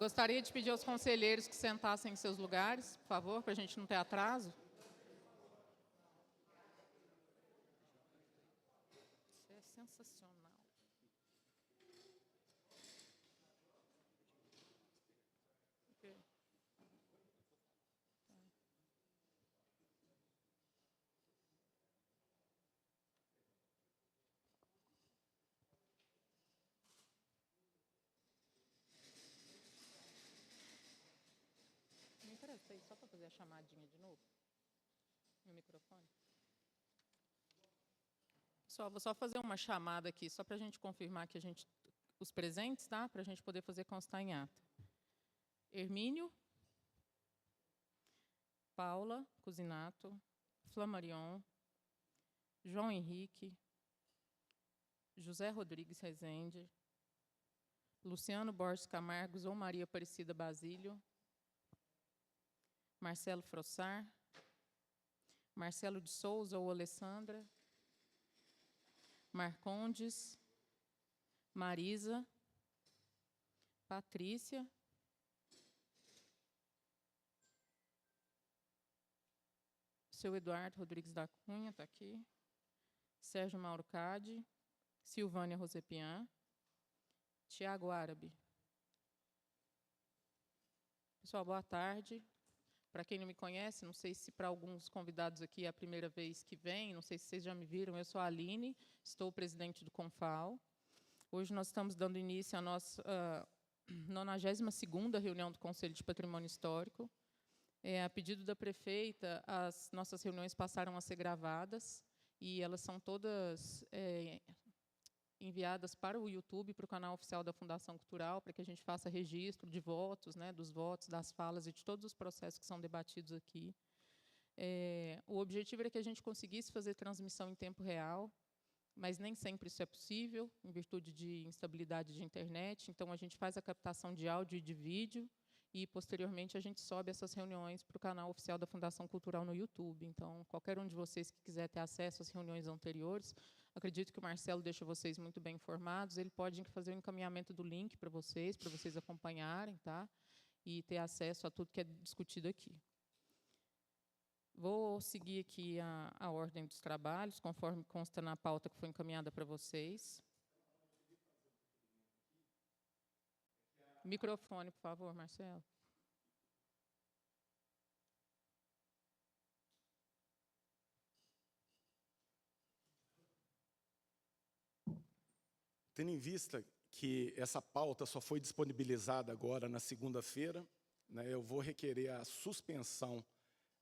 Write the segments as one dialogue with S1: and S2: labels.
S1: Gostaria de pedir aos conselheiros que sentassem em seus lugares, por favor, para a gente não ter atraso. Isso é sensacional. Ok. Me empresta aí, só para fazer a chamadinha de novo. Meu microfone. Pessoal, vou só fazer uma chamada aqui, só para a gente confirmar que os presentes, tá? Para a gente poder fazer constar em ata. Hermínio, Paula Cusinato, Flamarion, João Henrique, José Rodrigues Rezende, Luciano Borges Camargos ou Maria Aparecida Basílio, Marcelo Frossar, Marcelo de Souza ou Alessandra, Marcondes, Marisa, Patrícia, seu Eduardo Rodrigues da Cunha, está aqui, Sérgio Mauro Cade, Silvânia Rosepian, Tiago Árabe. Pessoal, boa tarde. Para quem não me conhece, não sei se para alguns convidados aqui é a primeira vez que vem, não sei se vocês já me viram, eu sou a Aline, estou presidente do CONFAL. Hoje nós estamos dando início à nossa 92ª reunião do Conselho de Patrimônio Histórico. A pedido da prefeita, as nossas reuniões passaram a ser gravadas e elas são todas enviadas para o YouTube, para o canal oficial da Fundação Cultural, para que a gente faça registro de votos, né, dos votos, das falas e de todos os processos que são debatidos aqui. O objetivo era que a gente conseguisse fazer transmissão em tempo real, mas nem sempre isso é possível, em virtude de instabilidade de internet. Então, a gente faz a captação de áudio e de vídeo, e, posteriormente, a gente sobe essas reuniões para o canal oficial da Fundação Cultural no YouTube. Então, qualquer um de vocês que quiser ter acesso às reuniões anteriores, acredito que o Marcelo deixa vocês muito bem informados, ele pode fazer o encaminhamento do link para vocês acompanharem, tá? E ter acesso a tudo que é discutido aqui. Vou seguir aqui a ordem dos trabalhos, conforme consta na pauta que foi encaminhada para vocês. Microfone, por favor, Marcelo.
S2: Tendo em vista que essa pauta só foi disponibilizada agora na segunda-feira, né, eu vou requerer a suspensão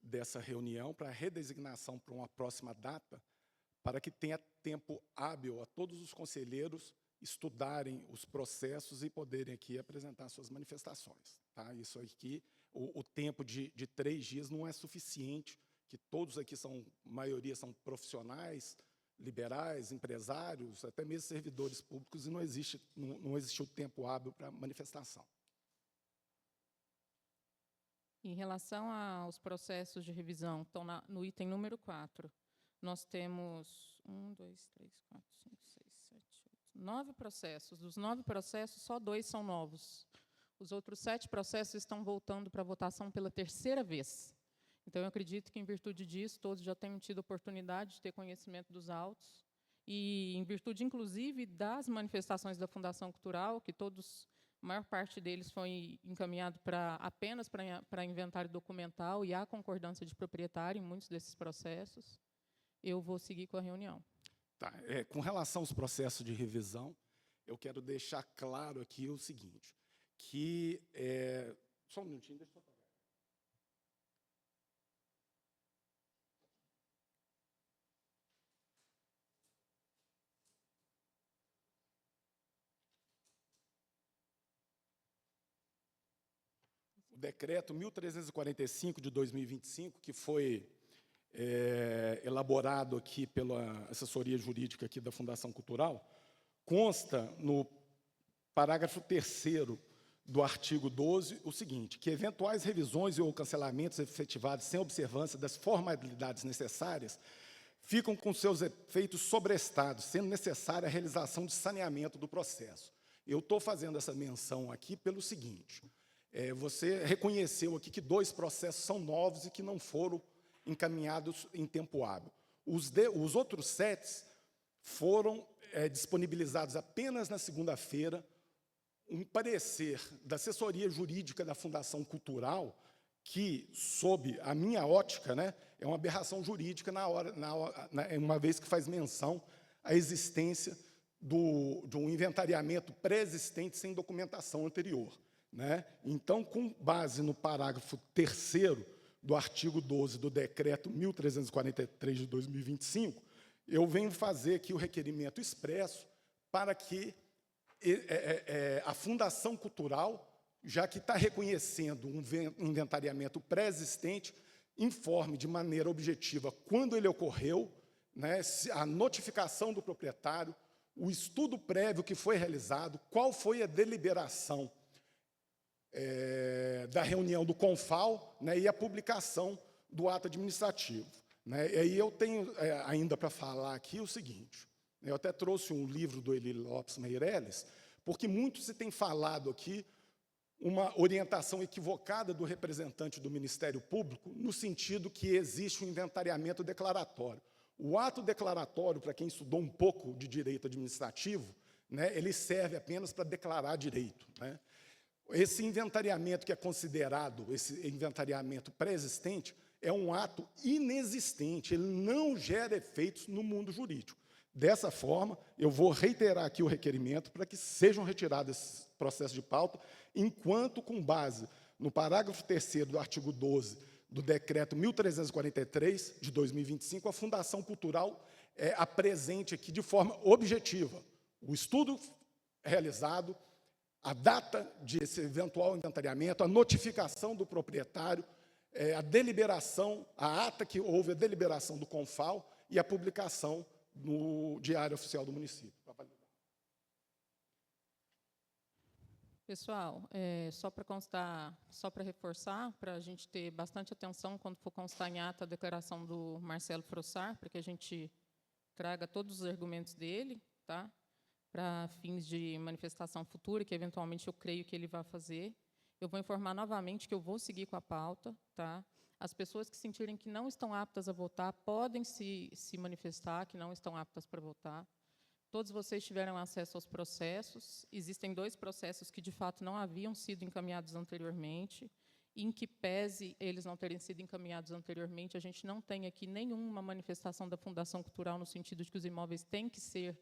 S2: dessa reunião para redesignação para uma próxima data, para que tenha tempo hábil a todos os conselheiros estudarem os processos e poderem aqui apresentar suas manifestações. Tá? Isso aqui, o tempo de 3 dias não é suficiente, que todos aqui maioria são profissionais, liberais, empresários, até mesmo servidores públicos, e não existe o tempo hábil para manifestação.
S1: Em relação aos processos de revisão, estão no item número 4. Nós temos 1, 2, 3, 4, 5, 6, 7, 8, 9 processos. Dos 9 processos, só 2 são novos. Os outros 7 processos estão voltando para votação pela 3ª vez. Então, eu acredito que, em virtude disso, todos já tenham tido oportunidade de ter conhecimento dos autos. E, em virtude, inclusive, das manifestações da Fundação Cultural, que a maior parte deles foi encaminhado apenas para inventário documental e há concordância de proprietário em muitos desses processos, eu vou seguir com a reunião.
S2: Tá, com relação aos processos de revisão, eu quero deixar claro aqui o seguinte, que... só um minutinho, deixa eu apagar. O decreto 1345 de 2025, que foi elaborado aqui pela assessoria jurídica aqui da Fundação Cultural, consta no parágrafo 3º do artigo 12 o seguinte, que eventuais revisões ou cancelamentos efetivados sem observância das formalidades necessárias ficam com seus efeitos sobrestados, sendo necessária a realização de saneamento do processo. Eu estou fazendo essa menção aqui pelo seguinte, Você reconheceu aqui que 2 processos são novos e que não foram encaminhados em tempo hábil. Os outros 7 foram disponibilizados apenas na segunda-feira. Um parecer da assessoria jurídica da Fundação Cultural, que, sob a minha ótica, né, é uma aberração jurídica uma vez que faz menção à existência de um inventariamento pré-existente sem documentação anterior, né? Então, com base no parágrafo 3º do artigo 12 do Decreto 1343 de 2025, eu venho fazer aqui o requerimento expresso para que a Fundação Cultural, já que está reconhecendo um inventariamento pré-existente, informe de maneira objetiva quando ele ocorreu, né, a notificação do proprietário, o estudo prévio que foi realizado, qual foi a deliberação da reunião do CONFAL, né, e a publicação do ato administrativo, né. E aí eu tenho ainda para falar aqui o seguinte: eu até trouxe um livro do Eli Lopes Meireles, porque muito se tem falado aqui uma orientação equivocada do representante do Ministério Público, no sentido que existe um inventariamento declaratório. O ato declaratório, para quem estudou um pouco de direito administrativo, né, ele serve apenas para declarar direito, né? Esse inventariamento que é considerado, esse inventariamento pré-existente, é um ato inexistente, ele não gera efeitos no mundo jurídico. Dessa forma, eu vou reiterar aqui o requerimento para que sejam retirados esses processos de pauta, enquanto, com base no parágrafo 3º do artigo 12 do Decreto 1343, de 2025, a Fundação Cultural apresente aqui de forma objetiva o estudo realizado, a data desse eventual inventariamento, a notificação do proprietário, a deliberação, a ata que houve a deliberação do CONFAL e a publicação no Diário Oficial do Município.
S1: Pessoal, só para constar, só para reforçar, para a gente ter bastante atenção quando for constar em ata a declaração do Marcelo Frossar, para que a gente traga todos os argumentos dele, tá? Para fins de manifestação futura, que eventualmente eu creio que ele vai fazer. Eu vou informar novamente que eu vou seguir com a pauta, tá? As pessoas que sentirem que não estão aptas a votar podem se manifestar, que não estão aptas para votar. Todos vocês tiveram acesso aos processos. Existem 2 processos que, de fato, não haviam sido encaminhados anteriormente. Em que pese eles não terem sido encaminhados anteriormente, a gente não tem aqui nenhuma manifestação da Fundação Cultural no sentido de que os imóveis têm que ser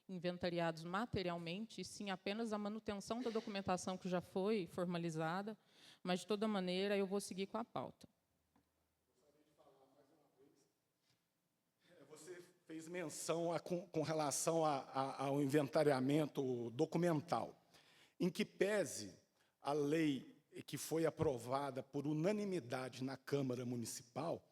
S1: inventariados materialmente, e sim apenas a manutenção da documentação que já foi formalizada, mas, de toda maneira, eu vou seguir com a pauta.
S2: Você fez menção com relação ao inventariamento documental, em que pese a lei que foi aprovada por unanimidade na Câmara Municipal,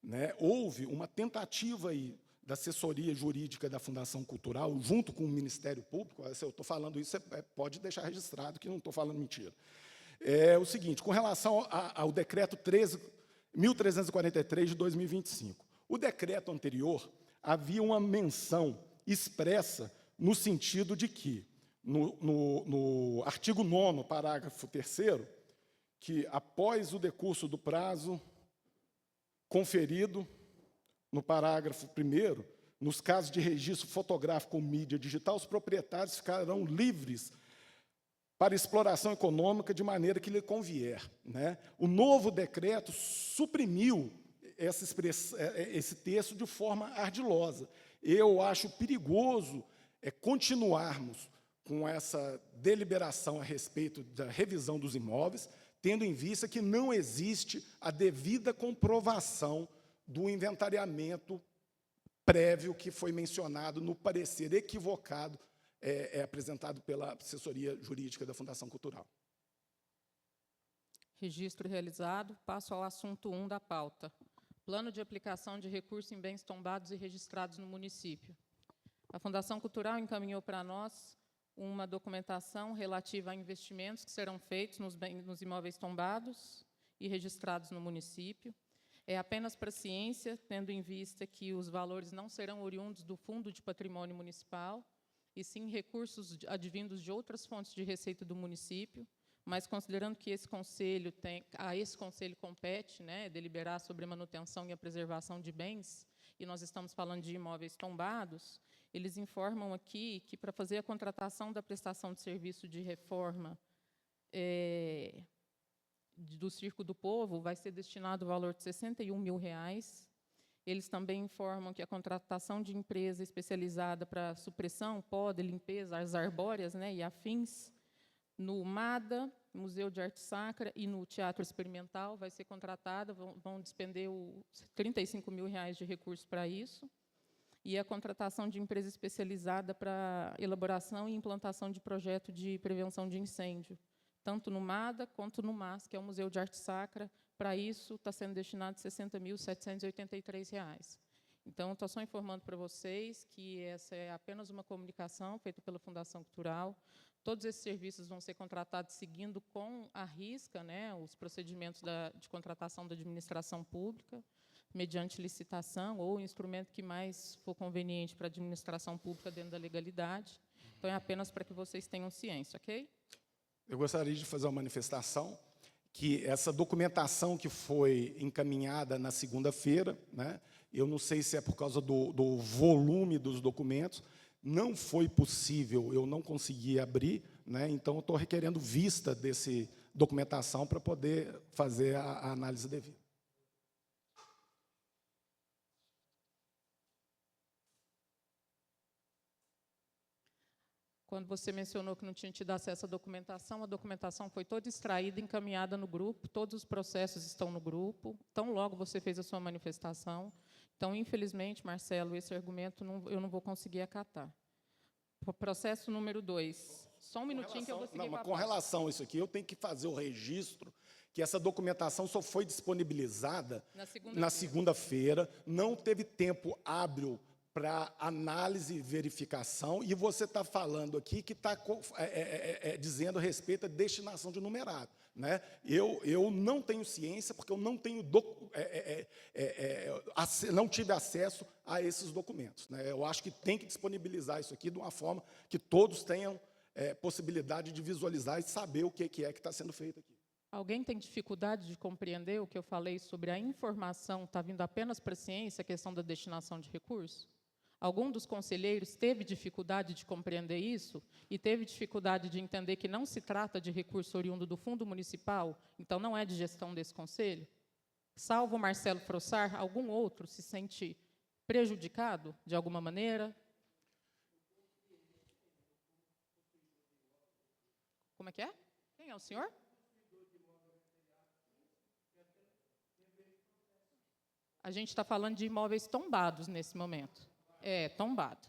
S2: né, houve uma tentativa aí da assessoria jurídica da Fundação Cultural, junto com o Ministério Público. Se eu estou falando isso, você pode deixar registrado que não estou falando mentira. É o seguinte, com relação ao Decreto 1343 de 2025. O decreto anterior havia uma menção expressa no sentido de que, no artigo 9º, parágrafo 3º, que, após o decurso do prazo conferido no parágrafo 1º, nos casos de registro fotográfico ou mídia digital, os proprietários ficarão livres para exploração econômica de maneira que lhe convier, né? O novo decreto suprimiu esse texto de forma ardilosa. Eu acho perigoso continuarmos com essa deliberação a respeito da revisão dos imóveis, tendo em vista que não existe a devida comprovação do inventariamento prévio que foi mencionado no parecer equivocado apresentado pela assessoria jurídica da Fundação Cultural.
S1: Registro realizado. Passo ao assunto 1 da pauta. Plano de aplicação de recurso em bens tombados e registrados no município. A Fundação Cultural encaminhou para nós uma documentação relativa a investimentos que serão feitos nos imóveis tombados e registrados no município. É apenas para ciência, tendo em vista que os valores não serão oriundos do Fundo de Patrimônio Municipal, e sim recursos advindos de outras fontes de receita do município, mas considerando que esse conselho a esse conselho compete, né, deliberar sobre a manutenção e a preservação de bens, e nós estamos falando de imóveis tombados, eles informam aqui que, para fazer a contratação da prestação de serviço de reforma do Circo do Povo, vai ser destinado o valor de R$ 61 mil. Eles também informam que a contratação de empresa especializada para supressão, poda, limpeza, as arbóreas, né, e afins, no MADA, Museu de Arte Sacra, e no Teatro Experimental, vai ser contratada, vão despender R$ 35 mil de recursos para isso, e a contratação de empresa especializada para elaboração e implantação de projeto de prevenção de incêndio, tanto no MADA quanto no MAS, que é o Museu de Arte Sacra. Para isso, está sendo destinado R$ 60.783. Então, estou só informando para vocês que essa é apenas uma comunicação feita pela Fundação Cultural. Todos esses serviços vão ser contratados seguindo com a risca, né, os procedimentos de contratação da administração pública, mediante licitação ou o instrumento que mais for conveniente para a administração pública dentro da legalidade. Então, é apenas para que vocês tenham ciência, ok?
S2: Eu gostaria de fazer uma manifestação que essa documentação que foi encaminhada na segunda-feira, né, eu não sei se é por causa do volume dos documentos, não foi possível, eu não consegui abrir, né, então eu estou requerendo vista dessa documentação para poder fazer a análise devida.
S1: Quando você mencionou que não tinha tido acesso à documentação, a documentação foi toda extraída, encaminhada no grupo, todos os processos estão no grupo, tão logo você fez a sua manifestação. Então, infelizmente, Marcelo, esse argumento eu não vou conseguir acatar. Processo número 2. Só um minutinho que eu vou seguir.
S2: Não, mas com relação a isso aqui, eu tenho que fazer o registro que essa documentação só foi disponibilizada na segunda-feira, não teve tempo hábil para análise e verificação, e você está falando aqui que está dizendo a respeito da destinação de numerário, né? Eu não tenho ciência, porque eu não tenho não tive acesso a esses documentos, né? Eu acho que tem que disponibilizar isso aqui de uma forma que todos tenham possibilidade de visualizar e saber o que é que está sendo feito aqui.
S1: Alguém tem dificuldade de compreender o que eu falei sobre a informação está vindo apenas para a ciência, a questão da destinação de recursos? Algum dos conselheiros teve dificuldade de compreender isso e teve dificuldade de entender que não se trata de recurso oriundo do Fundo Municipal, então não é de gestão desse conselho? Salvo Marcelo Frossar, algum outro se sente prejudicado de alguma maneira? Como é que é? Quem é o senhor? A gente está falando de imóveis tombados nesse momento. É, tombado.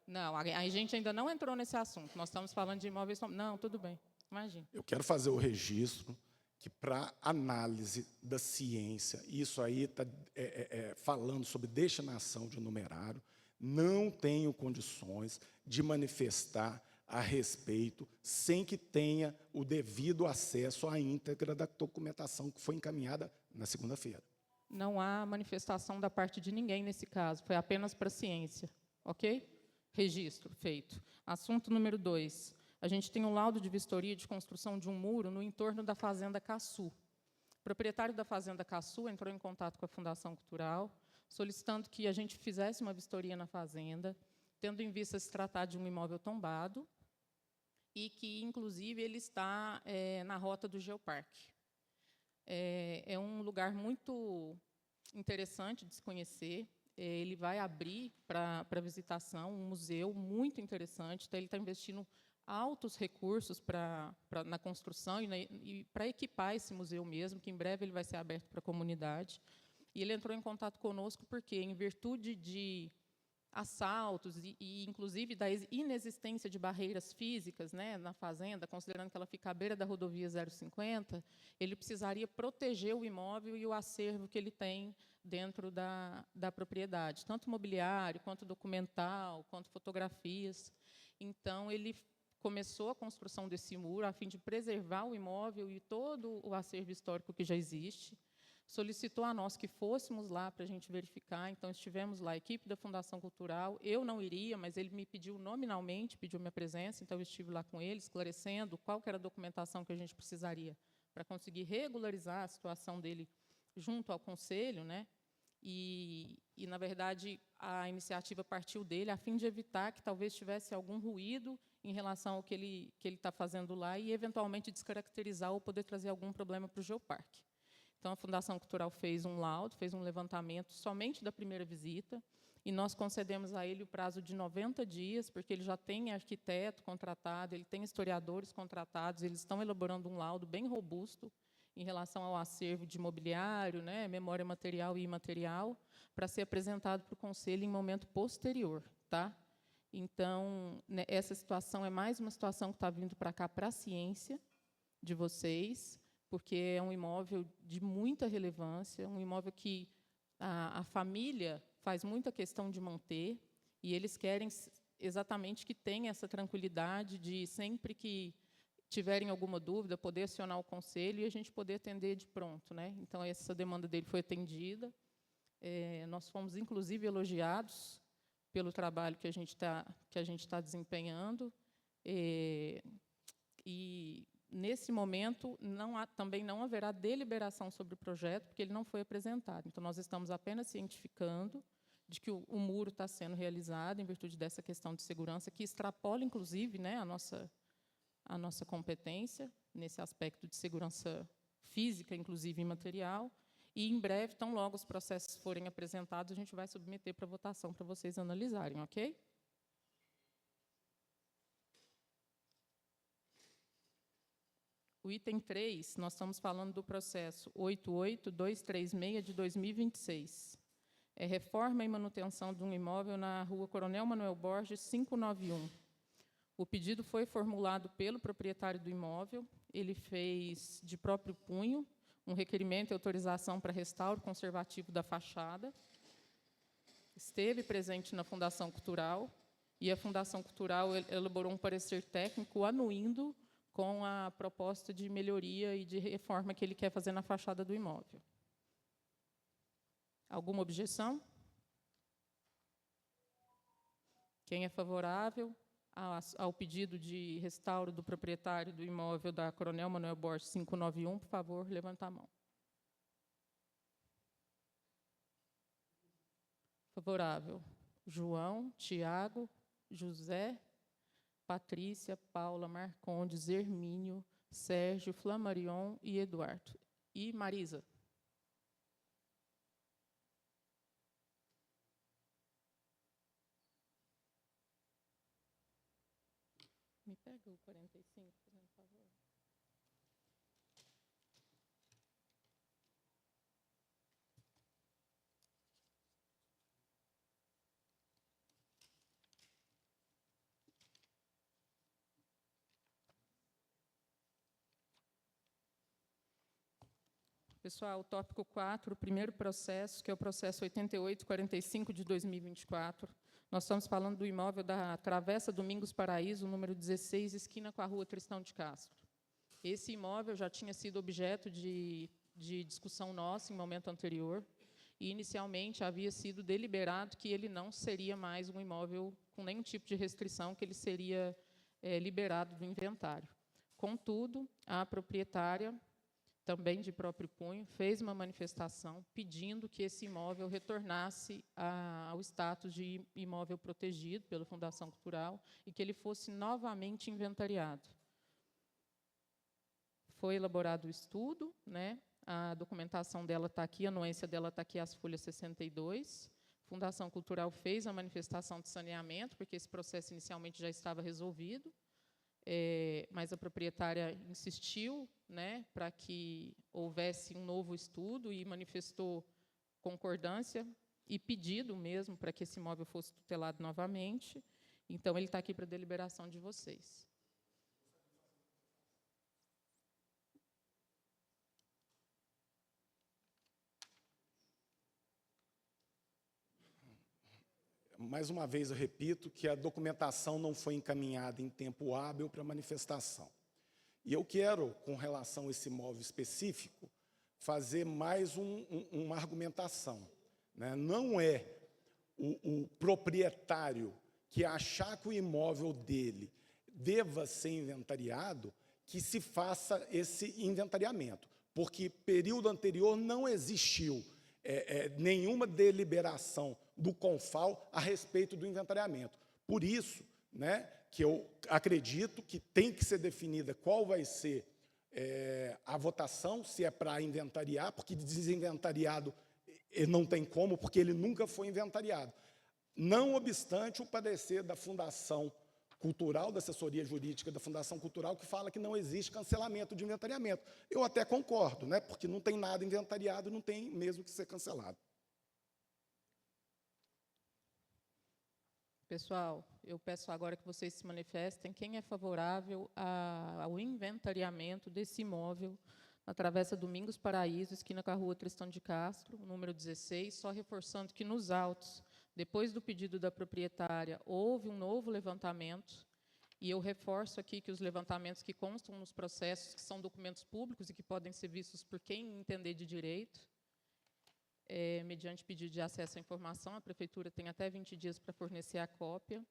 S1: Não, a gente ainda não entrou nesse assunto. Nós estamos falando de imóveis tombados. Não, tudo bem, imagina.
S2: Eu quero fazer o registro que, para análise da ciência, isso aí está falando sobre destinação de numerário, não tenho condições de manifestar a respeito sem que tenha o devido acesso à íntegra da documentação que foi encaminhada na segunda-feira.
S1: Não há manifestação da parte de ninguém nesse caso, foi apenas para a ciência, ok? Registro feito. Assunto número 2. A gente tem um laudo de vistoria de construção de um muro no entorno da Fazenda Caçu. O proprietário da Fazenda Caçu entrou em contato com a Fundação Cultural, solicitando que a gente fizesse uma vistoria na fazenda, tendo em vista se tratar de um imóvel tombado, e que, inclusive, ele está na rota do Geoparque. É um lugar muito interessante de se conhecer. Ele vai abrir para visitação um museu muito interessante. Então, ele está investindo altos recursos na construção e para equipar esse museu mesmo, que em breve ele vai ser aberto para a comunidade. E ele entrou em contato conosco porque, em virtude de assaltos e inclusive, da inexistência de barreiras físicas, né, na fazenda, considerando que ela fica à beira da rodovia 050, ele precisaria proteger o imóvel e o acervo que ele tem dentro da propriedade, tanto mobiliário, quanto documental, quanto fotografias. Então, ele começou a construção desse muro a fim de preservar o imóvel e todo o acervo histórico que já existe. solicitou a nós que fôssemos lá para a gente verificar. Então, estivemos lá, a equipe da Fundação Cultural. Eu não iria, mas ele me pediu nominalmente, pediu minha presença, então eu estive lá com ele, esclarecendo qual que era a documentação que a gente precisaria para conseguir regularizar a situação dele junto ao Conselho, né? Na verdade, a iniciativa partiu dele a fim de evitar que talvez tivesse algum ruído em relação ao que ele está fazendo lá e, eventualmente, descaracterizar ou poder trazer algum problema para o Geoparque. Então, a Fundação Cultural fez um laudo, fez um levantamento somente da primeira visita, e nós concedemos a ele o prazo de 90 dias, porque ele já tem arquiteto contratado, ele tem historiadores contratados, eles estão elaborando um laudo bem robusto em relação ao acervo de imobiliário, né, memória material e imaterial, para ser apresentado para o Conselho em momento posterior. Tá? Então, né, essa situação é mais uma situação que está vindo para cá para a ciência de vocês, porque é um imóvel de muita relevância, um imóvel que a família faz muita questão de manter, e eles querem exatamente que tenha essa tranquilidade de, sempre que tiverem alguma dúvida, poder acionar o Conselho e a gente poder atender de pronto. Né? Então, essa demanda dele foi atendida. Nós fomos, inclusive, elogiados pelo trabalho que a gente está desempenhando. E, nesse momento, também não haverá deliberação sobre o projeto, porque ele não foi apresentado. Então, nós estamos apenas cientificando de que o muro está sendo realizado em virtude dessa questão de segurança, que extrapola, inclusive, né, a nossa competência nesse aspecto de segurança física, inclusive imaterial. E, em breve, tão logo os processos forem apresentados, a gente vai submeter para votação para vocês analisarem, ok? O item 3, nós estamos falando do processo 88236 de 2026. É reforma e manutenção de um imóvel na Rua Coronel Manuel Borges, 591. O pedido foi formulado pelo proprietário do imóvel. Ele fez de próprio punho um requerimento e autorização para restauro conservativo da fachada. Esteve presente na Fundação Cultural, e a Fundação Cultural elaborou um parecer técnico anuindo com a proposta de melhoria e de reforma que ele quer fazer na fachada do imóvel. Alguma objeção? Quem é favorável ao pedido de restauro do proprietário do imóvel da Coronel Manuel Borges 591, por favor, levanta a mão. Favorável. João, Tiago, José, Patrícia, Paula, Marcondes, Hermínio, Sérgio, Flamarion e Eduardo. E Marisa? Me pega o 45, por favor. Pessoal, o tópico 4, o primeiro processo, que é o processo 8845 de 2024. Nós estamos falando do imóvel da Travessa Domingos Paraíso, número 16, esquina com a Rua Tristão de Castro. Esse imóvel já tinha sido objeto de discussão nossa em momento anterior, e, inicialmente, havia sido deliberado que ele não seria mais um imóvel com nenhum tipo de restrição, que ele seria liberado do inventário. Contudo, a proprietária, também de próprio punho, fez uma manifestação pedindo que esse imóvel retornasse ao status de imóvel protegido pela Fundação Cultural e que ele fosse novamente inventariado. Foi elaborado o estudo, né? A documentação dela está aqui, a anuência dela está aqui, as folhas 62. A Fundação Cultural fez a manifestação de saneamento, porque esse processo inicialmente já estava resolvido. Mas a proprietária insistiu, né, para que houvesse um novo estudo e manifestou concordância e pedido mesmo para que esse imóvel fosse tutelado novamente. Então, ele está aqui para deliberação de vocês.
S2: Mais uma vez, eu repito que a documentação não foi encaminhada em tempo hábil para manifestação. E eu quero, com relação a esse imóvel específico, fazer mais uma argumentação, né? Não é o proprietário que achar que o imóvel dele deva ser inventariado que se faça esse inventariamento, porque período anterior não existiu nenhuma deliberação do CONFAL a respeito do inventariamento. Por isso, né, que eu acredito que tem que ser definida qual vai ser a votação, se é para inventariar, porque desinventariado não tem como, porque ele nunca foi inventariado. Não obstante o parecer da Fundação Cultural, da assessoria jurídica da Fundação Cultural, que fala que não existe cancelamento de inventariamento. Eu até concordo, né, porque não tem nada inventariado, não tem mesmo que ser cancelado.
S1: Pessoal, eu peço agora que vocês se manifestem. Quem é favorável ao inventariamento desse imóvel na Travessa Domingos Paraíso, esquina com a Rua Tristão de Castro, número 16, só reforçando que nos autos, depois do pedido da proprietária, houve um novo levantamento, e eu reforço aqui que os levantamentos que constam nos processos, que são documentos públicos e que podem ser vistos por quem entender de direito, mediante pedido de acesso à informação, a Prefeitura tem até 20 dias para fornecer a cópia.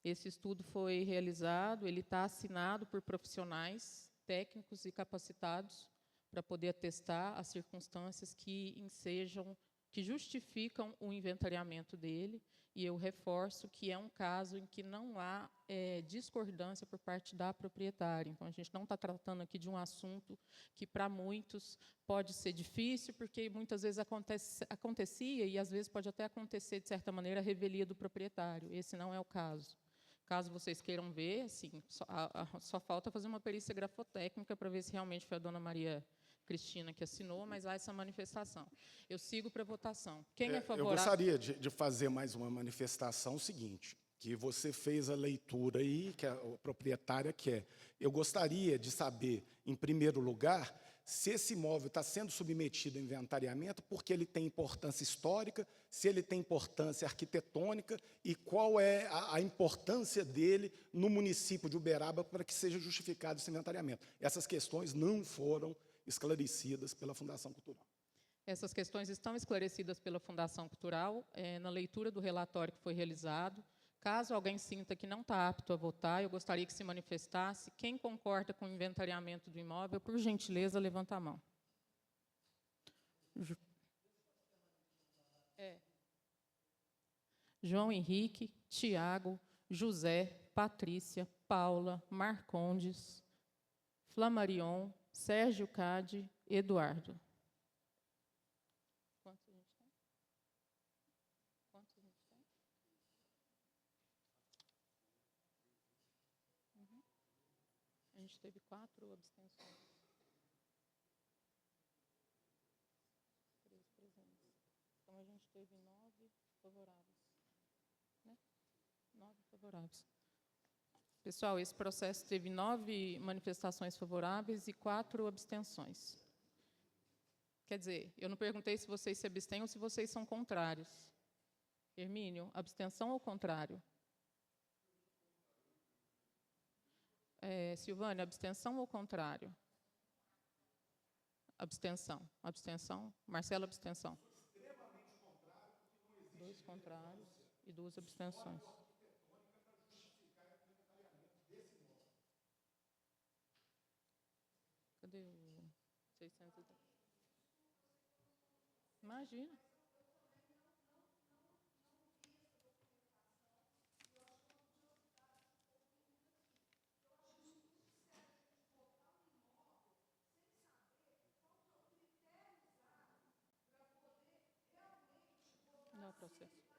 S1: Esse estudo foi realizado, ele está assinado por profissionais técnicos e capacitados para poder atestar as circunstâncias que justificam o inventariamento dele, e eu reforço que é um caso em que não há discordância por parte da proprietária. Então, a gente não está tratando aqui de um assunto que, para muitos, pode ser difícil, porque muitas vezes acontecia, e às vezes pode até acontecer, de certa maneira, a revelia do proprietário. Esse não é o caso. Caso vocês queiram ver, assim, só falta fazer uma perícia grafotécnica para ver se realmente foi a dona Maria Cristina que assinou, mas há essa manifestação. Eu sigo para a votação. Quem é favorável?
S2: Eu gostaria de fazer mais uma manifestação, o seguinte, que você fez a leitura aí, que a proprietária quer. Eu gostaria de saber, em primeiro lugar, se esse imóvel está sendo submetido a inventariamento, porque ele tem importância histórica, se ele tem importância arquitetônica e qual é a importância dele no município de Uberaba para que seja justificado esse inventariamento. Essas questões não foram esclarecidas pela Fundação Cultural.
S1: Essas questões estão esclarecidas pela Fundação Cultural, na leitura do relatório que foi realizado. Caso alguém sinta que não está apto a votar, eu gostaria que se manifestasse. Quem concorda com o inventariamento do imóvel, por gentileza, levanta a mão. João Henrique, Tiago, José, Patrícia, Paula, Marcondes, Flamarion, Sérgio Cade, Eduardo. Quantos a gente tem? Quantos a gente tem? Uhum. A gente teve 4 abstenções. 3 presentes. Então, a gente teve 9 favoráveis. Né? 9 favoráveis. Pessoal, esse processo teve 9 manifestações favoráveis e 4 abstenções. Quer dizer, eu não perguntei se vocês se abstêm ou se vocês são contrários. Hermínio, abstenção ou contrário? Silvânia, abstenção ou contrário? Abstenção. Abstenção. Marcelo, abstenção. 2 contrários e 2 abstenções. Cadê o 610? Imagina. Não é o processo.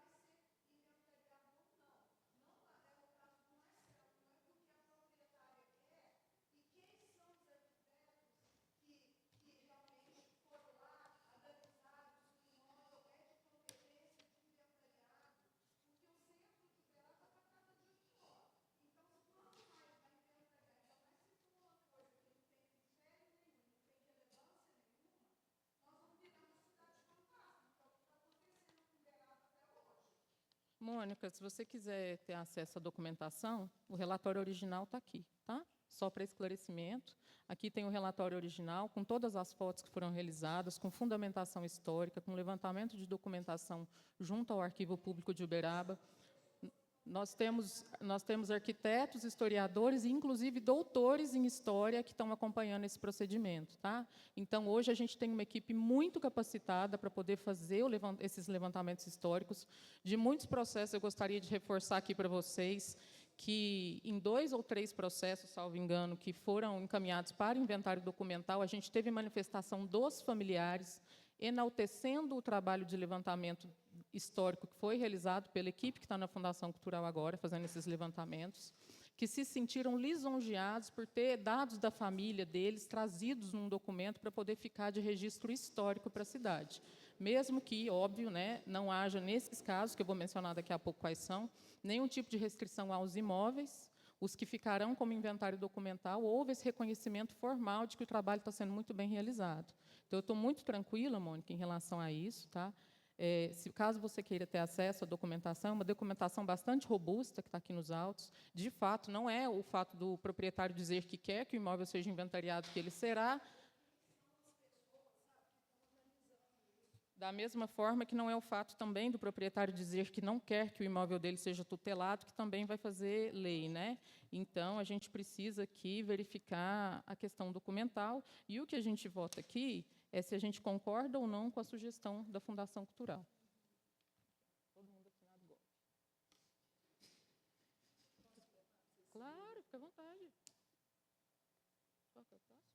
S1: Mônica, se você quiser ter acesso à documentação, o relatório original está aqui, tá? Só para esclarecimento. Aqui tem o relatório original, com todas as fotos que foram realizadas, com fundamentação histórica, com levantamento de documentação junto ao Arquivo Público de Uberaba. Nós temos arquitetos, historiadores e, inclusive, doutores em História que estão acompanhando esse procedimento. Tá? Então, hoje, a gente tem uma equipe muito capacitada para poder fazer esses levantamentos históricos. De muitos processos, eu gostaria de reforçar aqui para vocês que, em 2 ou 3 processos, salvo engano, que foram encaminhados para inventário documental, a gente teve manifestação dos familiares, enaltecendo o trabalho de levantamento histórico que foi realizado pela equipe que está na Fundação Cultural agora, fazendo esses levantamentos, que se sentiram lisonjeados por ter dados da família deles trazidos num documento para poder ficar de registro histórico para a cidade. Mesmo que, óbvio, né, não haja, nesses casos, que eu vou mencionar daqui a pouco quais são, nenhum tipo de restrição aos imóveis, os que ficarão como inventário documental, houve esse reconhecimento formal de que o trabalho está sendo muito bem realizado. Então, eu estou muito tranquila, Mônica, em relação a isso. Tá? Caso você queira ter acesso à documentação, uma documentação bastante robusta, que está aqui nos autos, de fato, não é o fato do proprietário dizer que quer que o imóvel seja inventariado, que ele será, da mesma forma que não é o fato também do proprietário dizer que não quer que o imóvel dele seja tutelado, que também vai fazer lei. Né? Então, a gente precisa aqui verificar a questão documental, e o que a gente vota aqui é se a gente concorda ou não com a sugestão da Fundação Cultural. Todo mundo assinado igual. Claro, fica à vontade. Qual que é o próximo?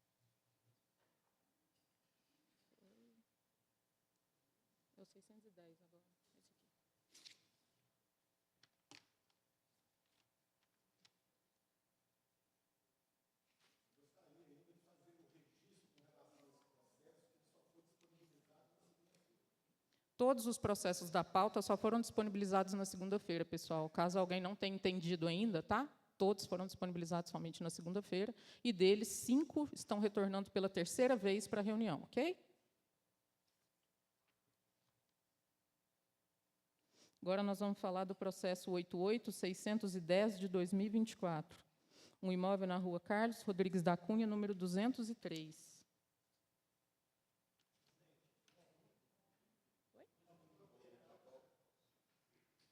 S1: É o 610 agora, esse aqui. Todos os processos da pauta só foram disponibilizados na segunda-feira, pessoal. Caso alguém não tenha entendido ainda, tá? Todos foram disponibilizados somente na segunda-feira, e deles, 5 estão retornando pela 3ª vez para a reunião, ok? Agora nós vamos falar do processo 88.610 de 2024. Um imóvel na rua Carlos Rodrigues da Cunha, número 203.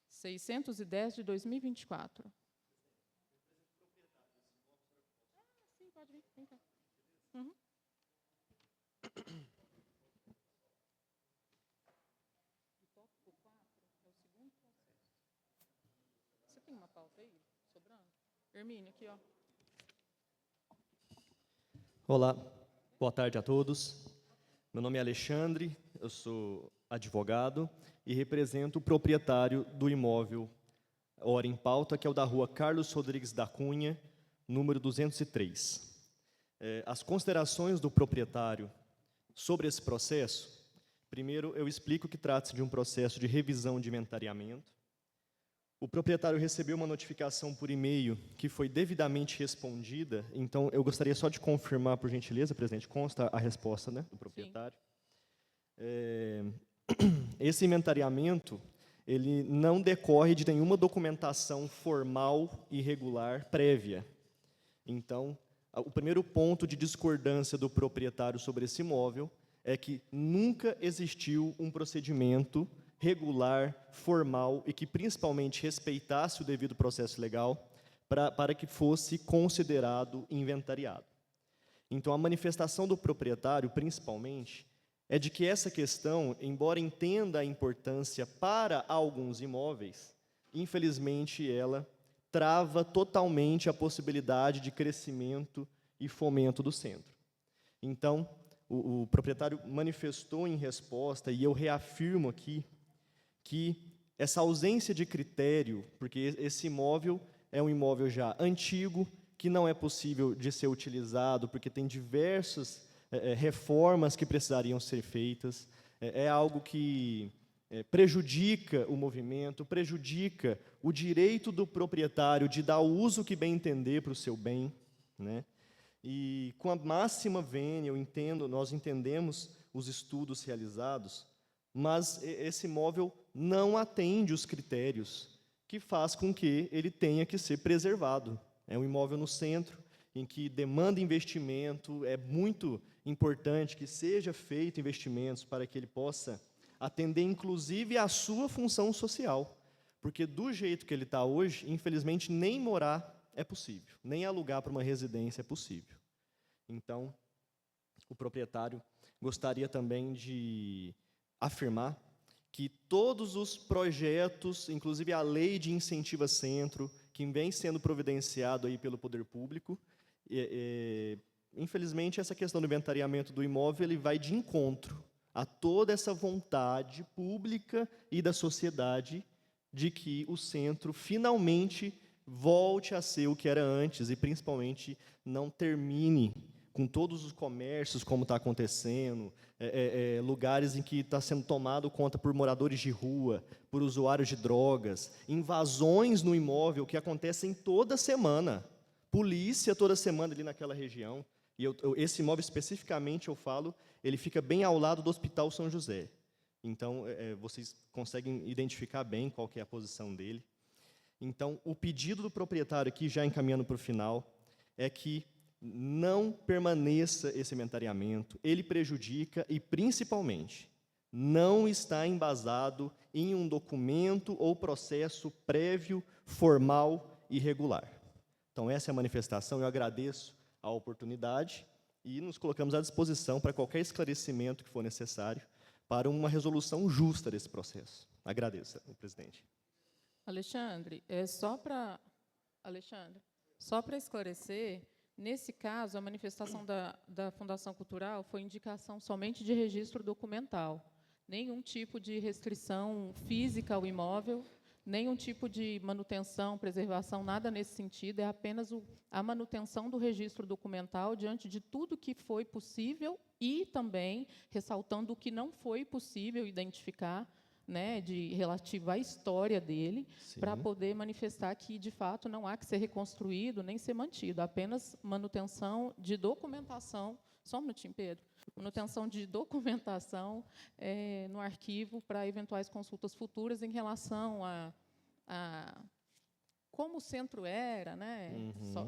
S1: 610 de 2024. Sim, pode vir. Vem cá. Uhum. O tópico 4 é o segundo processo. Você tem uma pauta aí, sobrando? Hermínia, aqui, ó.
S3: Olá, boa tarde a todos. Meu nome é Alexandre, eu sou advogado e represento o proprietário do imóvel ora em pauta, que é o da rua Carlos Rodrigues da Cunha, número 203. As considerações do proprietário sobre esse processo, primeiro eu explico que trata-se de um processo de revisão de inventariamento. O proprietário recebeu uma notificação por e-mail que foi devidamente respondida, então eu gostaria só de confirmar, por gentileza, presidente, consta a resposta, né, do proprietário. Esse inventariamento, ele não decorre de nenhuma documentação formal e regular prévia. Então, o primeiro ponto de discordância do proprietário sobre esse imóvel é que nunca existiu um procedimento regular, formal e que principalmente respeitasse o devido processo legal para que fosse considerado inventariado. Então, a manifestação do proprietário, principalmente, é de que essa questão, embora entenda a importância para alguns imóveis, infelizmente ela trava totalmente a possibilidade de crescimento e fomento do centro. Então, o proprietário manifestou em resposta, e eu reafirmo aqui, que essa ausência de critério, porque esse imóvel é um imóvel já antigo, que não é possível de ser utilizado, porque tem diversas reformas que precisariam ser feitas, é algo que prejudica o movimento, prejudica o direito do proprietário de dar o uso que bem entender para o seu bem, né? E com a máxima vênia, nós entendemos os estudos realizados, mas esse imóvel não atende os critérios que faz com que ele tenha que ser preservado. É um imóvel no centro, em que demanda investimento, é muito importante que seja feito investimentos para que ele possa atender, inclusive, à sua função social. Porque, do jeito que ele está hoje, infelizmente, nem morar é possível, nem alugar para uma residência é possível. Então, o proprietário gostaria também de afirmar que todos os projetos, inclusive a lei de incentivo a centro, que vem sendo providenciado aí pelo poder público, infelizmente, essa questão do inventariamento do imóvel ele vai de encontro a toda essa vontade pública e da sociedade de que o centro finalmente volte a ser o que era antes e, principalmente, não termine com todos os comércios, como está acontecendo, lugares em que está sendo tomado conta por moradores de rua, por usuários de drogas, invasões no imóvel que acontecem toda semana, polícia toda semana ali naquela região. E esse imóvel, especificamente, eu falo, ele fica bem ao lado do Hospital São José. Então, vocês conseguem identificar bem qual que é a posição dele. Então, o pedido do proprietário aqui, já encaminhando para o final, é que não permaneça esse inventariamento, ele prejudica e, principalmente, não está embasado em um documento ou processo prévio, formal e regular. Então, essa é a manifestação, eu agradeço a oportunidade e nos colocamos à disposição para qualquer esclarecimento que for necessário para uma resolução justa desse processo. Agradeço, presidente.
S1: Alexandre, só para esclarecer, nesse caso, a manifestação da Fundação Cultural foi indicação somente de registro documental, nenhum tipo de restrição física ao imóvel, nenhum tipo de manutenção, preservação, nada nesse sentido, é apenas a manutenção do registro documental diante de tudo que foi possível e também ressaltando o que não foi possível identificar, né, relativo à história dele, para poder manifestar que, de fato, não há que ser reconstruído nem ser mantido, apenas manutenção de documentação. Só um minutinho, Pedro. Manutenção de documentação no arquivo para eventuais consultas futuras em relação a como o centro era, né?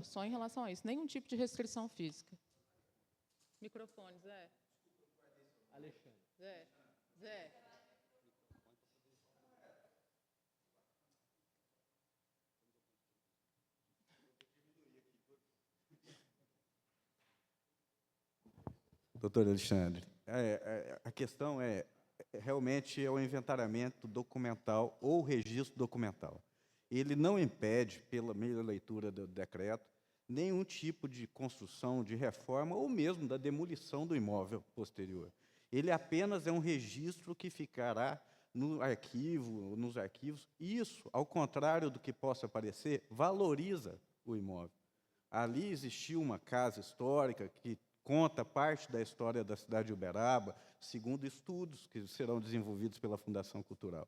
S1: Só em relação a isso. Nenhum tipo de restrição física. Microfone, Zé.
S4: Alexandre.
S1: Zé.
S4: Doutor Alexandre, a questão realmente é o inventariamento documental ou registro documental. Ele não impede, pela meia leitura do decreto, nenhum tipo de construção, de reforma ou mesmo da demolição do imóvel posterior. Ele apenas é um registro que ficará no arquivo, nos arquivos. Isso, ao contrário do que possa parecer, valoriza o imóvel. Ali existiu uma casa histórica que conta parte da história da cidade de Uberaba, segundo estudos que serão desenvolvidos pela Fundação Cultural.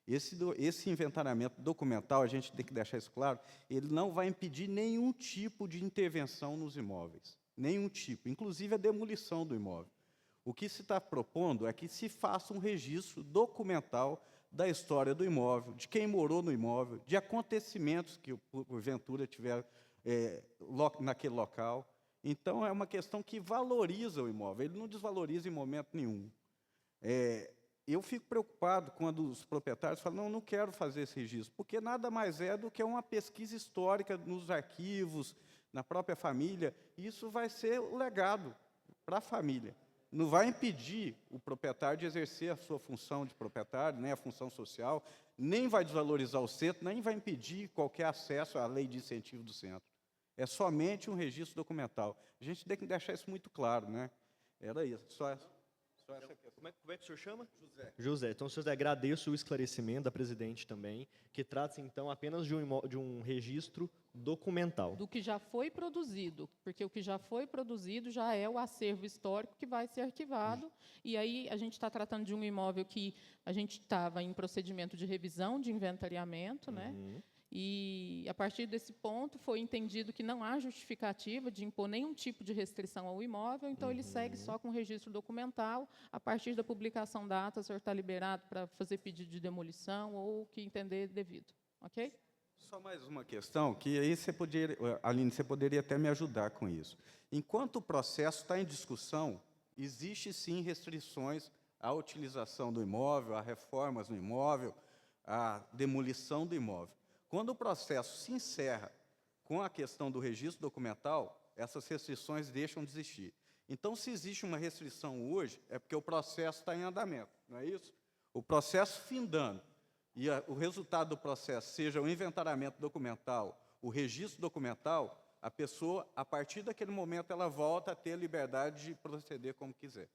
S4: Esse inventariamento documental, a gente tem que deixar isso claro, ele não vai impedir nenhum tipo de intervenção nos imóveis, nenhum tipo, inclusive a demolição do imóvel. O que se está propondo é que se faça um registro documental da história do imóvel, de quem morou no imóvel, de acontecimentos que, porventura, tiveram naquele local. Então, é uma questão que valoriza o imóvel, ele não desvaloriza em momento nenhum. Eu fico preocupado quando os proprietários falam, não quero fazer esse registro, porque nada mais é do que uma pesquisa histórica nos arquivos, na própria família, e isso vai ser o legado para a família. Não vai impedir o proprietário de exercer a sua função de proprietário, nem a função social, nem vai desvalorizar o centro, nem vai impedir qualquer acesso à lei de incentivo do centro. É somente um registro documental. A gente tem que deixar isso muito claro, né? Era isso, só essa questão.
S3: Como é que o senhor chama? José. Então, senhor José, agradeço o esclarecimento da presidente também, que trata-se, então, apenas de um registro documental.
S1: Do que já foi produzido, porque o que já foi produzido já é o acervo histórico que vai ser arquivado, e aí a gente está tratando de um imóvel que a gente estava em procedimento de revisão, de inventariamento, né? E, a partir desse ponto, foi entendido que não há justificativa de impor nenhum tipo de restrição ao imóvel, então ele segue só com registro documental. A partir da publicação da ata, o senhor está liberado para fazer pedido de demolição ou o que entender devido. Ok?
S4: Só mais uma questão, que aí você poderia, Aline, você poderia até me ajudar com isso. Enquanto o processo está em discussão, existe sim restrições à utilização do imóvel, a reformas no imóvel, à demolição do imóvel. Quando o processo se encerra com a questão do registro documental, essas restrições deixam de existir. Então, se existe uma restrição hoje, é porque o processo está em andamento, não é isso? O processo findando, e o resultado do processo seja o inventariamento documental, o registro documental, a pessoa, a partir daquele momento, ela volta a ter a liberdade de proceder como quiser.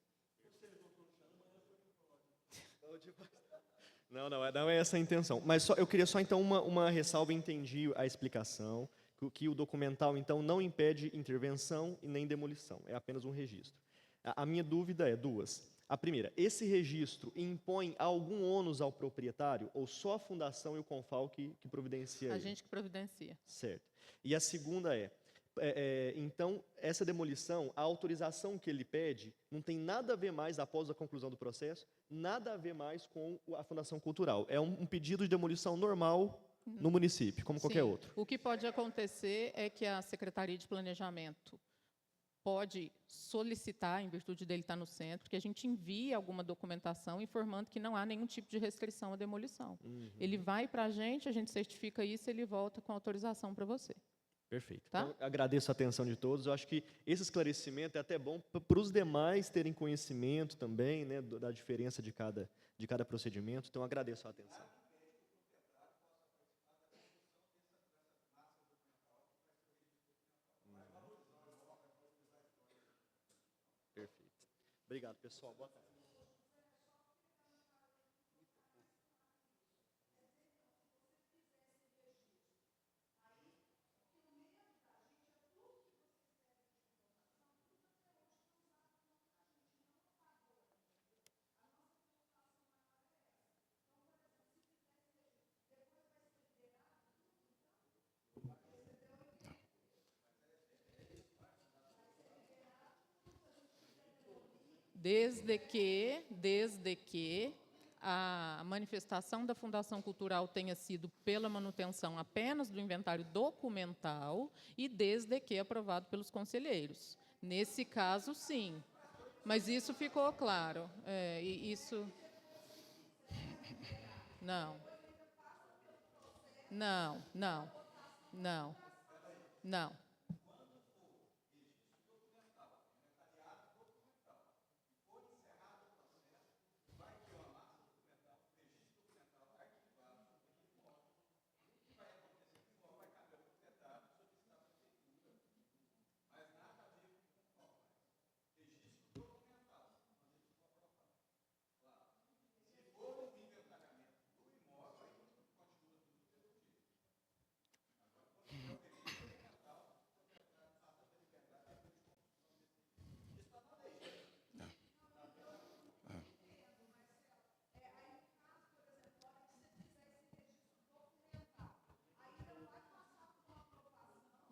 S3: Não é essa a intenção. Mas eu queria só, então, uma ressalva, entendi a explicação, que o documental, então, não impede intervenção e nem demolição, é apenas um registro. A minha dúvida é duas. A primeira, esse registro impõe algum ônus ao proprietário ou só a fundação e o CONFAL que providencia?
S1: A gente que providencia.
S3: Certo. E a segunda então, essa demolição, a autorização que ele pede, não tem nada a ver mais, após a conclusão do processo, nada a ver mais com a Fundação Cultural. É um pedido de demolição normal no município, como qualquer
S1: Sim.
S3: outro.
S1: O que pode acontecer é que a Secretaria de Planejamento pode solicitar, em virtude dele estar no centro, que a gente envie alguma documentação informando que não há nenhum tipo de restrição à demolição. Ele vai para a gente certifica isso e ele volta com autorização para você.
S3: Perfeito.
S1: Tá?
S3: Então, agradeço a atenção de todos. Eu acho que esse esclarecimento é até bom para os demais terem conhecimento também, né, da diferença de cada procedimento. Então, agradeço a atenção. Perfeito. Obrigado, pessoal. Boa tarde.
S1: Desde que a manifestação da Fundação Cultural tenha sido pela manutenção apenas do inventário documental e desde que aprovado pelos conselheiros. Nesse caso, sim. Mas isso ficou claro. Isso... Não. Não, não, não, não.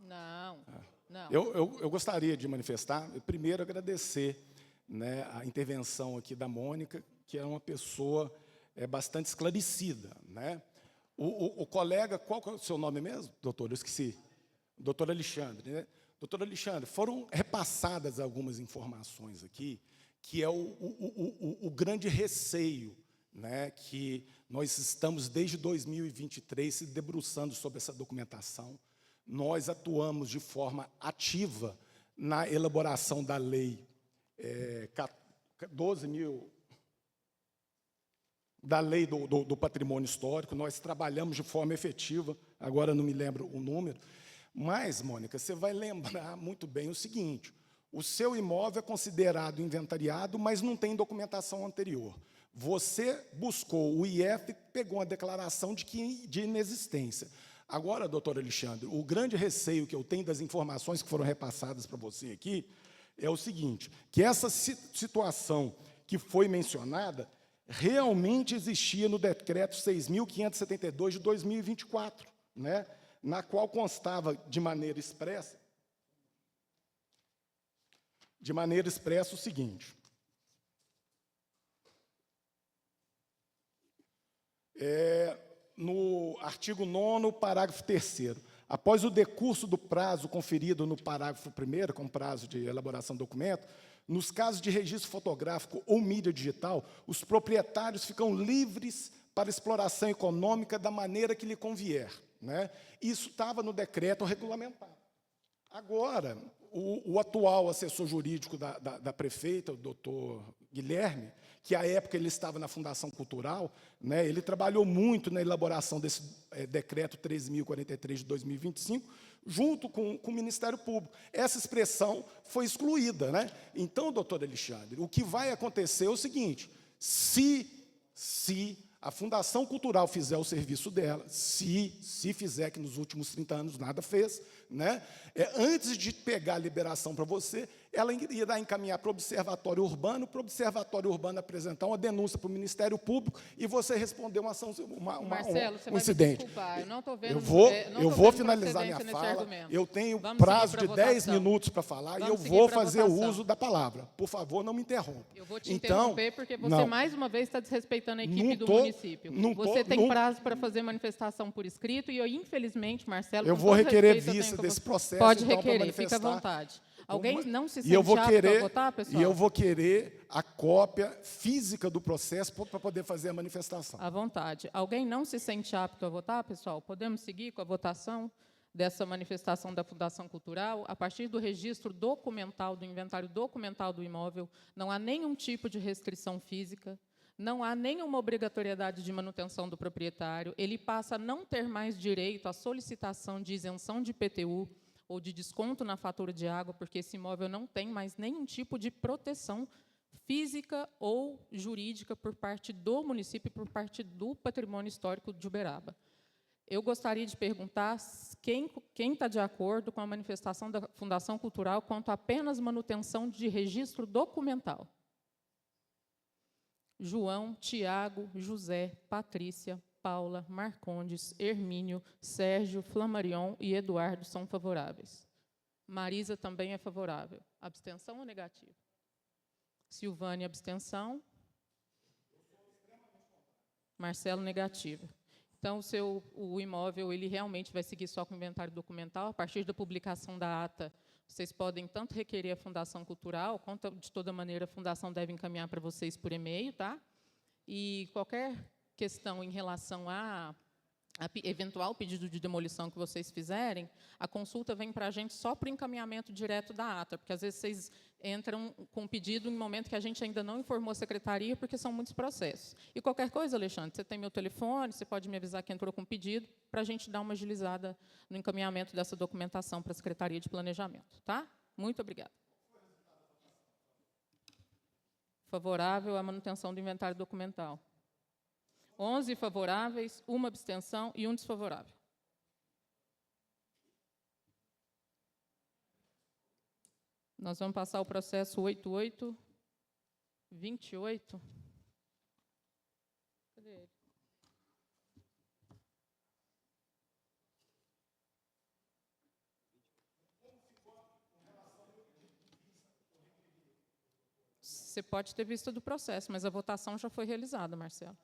S1: Não, não.
S2: Eu gostaria de manifestar, primeiro agradecer, né, a intervenção aqui da Mônica, que é uma pessoa bastante esclarecida, né? O colega, qual que é o seu nome mesmo, doutor? Eu esqueci. Doutor Alexandre, né? Doutor Alexandre, foram repassadas algumas informações aqui, que é o grande receio, né, que nós estamos, desde 2023, se debruçando sobre essa documentação. Nós atuamos de forma ativa na elaboração da lei 12.000, da lei do patrimônio histórico. Nós trabalhamos de forma efetiva, agora não me lembro o número, mas, Mônica, você vai lembrar muito bem o seguinte: o seu imóvel é considerado inventariado, mas não tem documentação anterior. Você buscou o IF, pegou uma declaração de inexistência. Agora, doutor Alexandre, o grande receio que eu tenho das informações que foram repassadas para você aqui é o seguinte, que essa situação que foi mencionada realmente existia no decreto 6.572 de 2024, né, na qual constava de maneira expressa o seguinte: no artigo 9º, parágrafo 3º. Após o decurso do prazo conferido no parágrafo 1º, com prazo de elaboração do documento, nos casos de registro fotográfico ou mídia digital, os proprietários ficam livres para exploração econômica da maneira que lhe convier, né? Isso estava no decreto regulamentado. Agora, o atual assessor jurídico da prefeita, o doutor Guilherme, que à época ele estava na Fundação Cultural, né, ele trabalhou muito na elaboração desse decreto 13.043 de 2025, junto com o Ministério Público. Essa expressão foi excluída, né? Então, doutor Alexandre, o que vai acontecer é o seguinte: se a Fundação Cultural fizer o serviço dela, se fizer, que nos últimos 30 anos nada fez, né? Antes de pegar a liberação para você, ela irá encaminhar para o Observatório Urbano, para o Observatório Urbano apresentar uma denúncia para o Ministério Público e você responder
S1: Marcelo, você
S2: um
S1: vai
S2: incidente.
S1: Me desculpar, eu não estou vendo.
S2: Eu vou finalizar minha fala. Eu tenho prazo de 10 minutos para falar e eu vou fazer o uso da palavra. Por favor, não me interrompa.
S1: Eu vou te interromper porque você, mais uma vez, está desrespeitando a equipe do município. Você tem prazo para fazer manifestação por escrito e eu, infelizmente, Marcelo,
S2: eu vou requerer vista desse processo.
S1: Pode
S2: então,
S1: requerer, fica à vontade. Alguém não se sente apto a votar, pessoal?
S2: E eu vou querer a cópia física do processo para poder fazer a manifestação.
S1: À vontade. Alguém não se sente apto a votar, pessoal? Podemos seguir com a votação dessa manifestação da Fundação Cultural? A partir do registro documental, do inventário documental do imóvel, não há nenhum tipo de restrição física, não há nenhuma obrigatoriedade de manutenção do proprietário, ele passa a não ter mais direito à solicitação de isenção de IPTU, ou de desconto na fatura de água, porque esse imóvel não tem mais nenhum tipo de proteção física ou jurídica por parte do município, por parte do patrimônio histórico de Uberaba. Eu gostaria de perguntar quem está de acordo com a manifestação da Fundação Cultural quanto à apenas manutenção de registro documental. João, Tiago, José, Patrícia, Paula, Marcondes, Hermínio, Sérgio, Flamarion e Eduardo são favoráveis. Marisa também é favorável. Abstenção ou negativo? Silvânia, abstenção. Marcelo, negativo. Então, o imóvel ele realmente vai seguir só com o inventário documental. A partir da publicação da ata, vocês podem tanto requerer a Fundação Cultural, quanto, de toda maneira, a Fundação deve encaminhar para vocês por e-mail, tá? E qualquer questão em relação a eventual pedido de demolição que vocês fizerem, a consulta vem para a gente só para o encaminhamento direto da ata, porque, às vezes, vocês entram com um pedido em um momento que a gente ainda não informou a secretaria, porque são muitos processos. E qualquer coisa, Alexandre, você tem meu telefone, você pode me avisar que entrou com pedido, para a gente dar uma agilizada no encaminhamento dessa documentação para a Secretaria de Planejamento. Tá? Muito obrigada. Favorável à manutenção do inventário documental. 11 favoráveis, 1 abstenção e 1 desfavorável. Nós vamos passar o processo 8828. Cadê ele? Você pode ter vista do processo, mas a votação já foi realizada, Marcelo.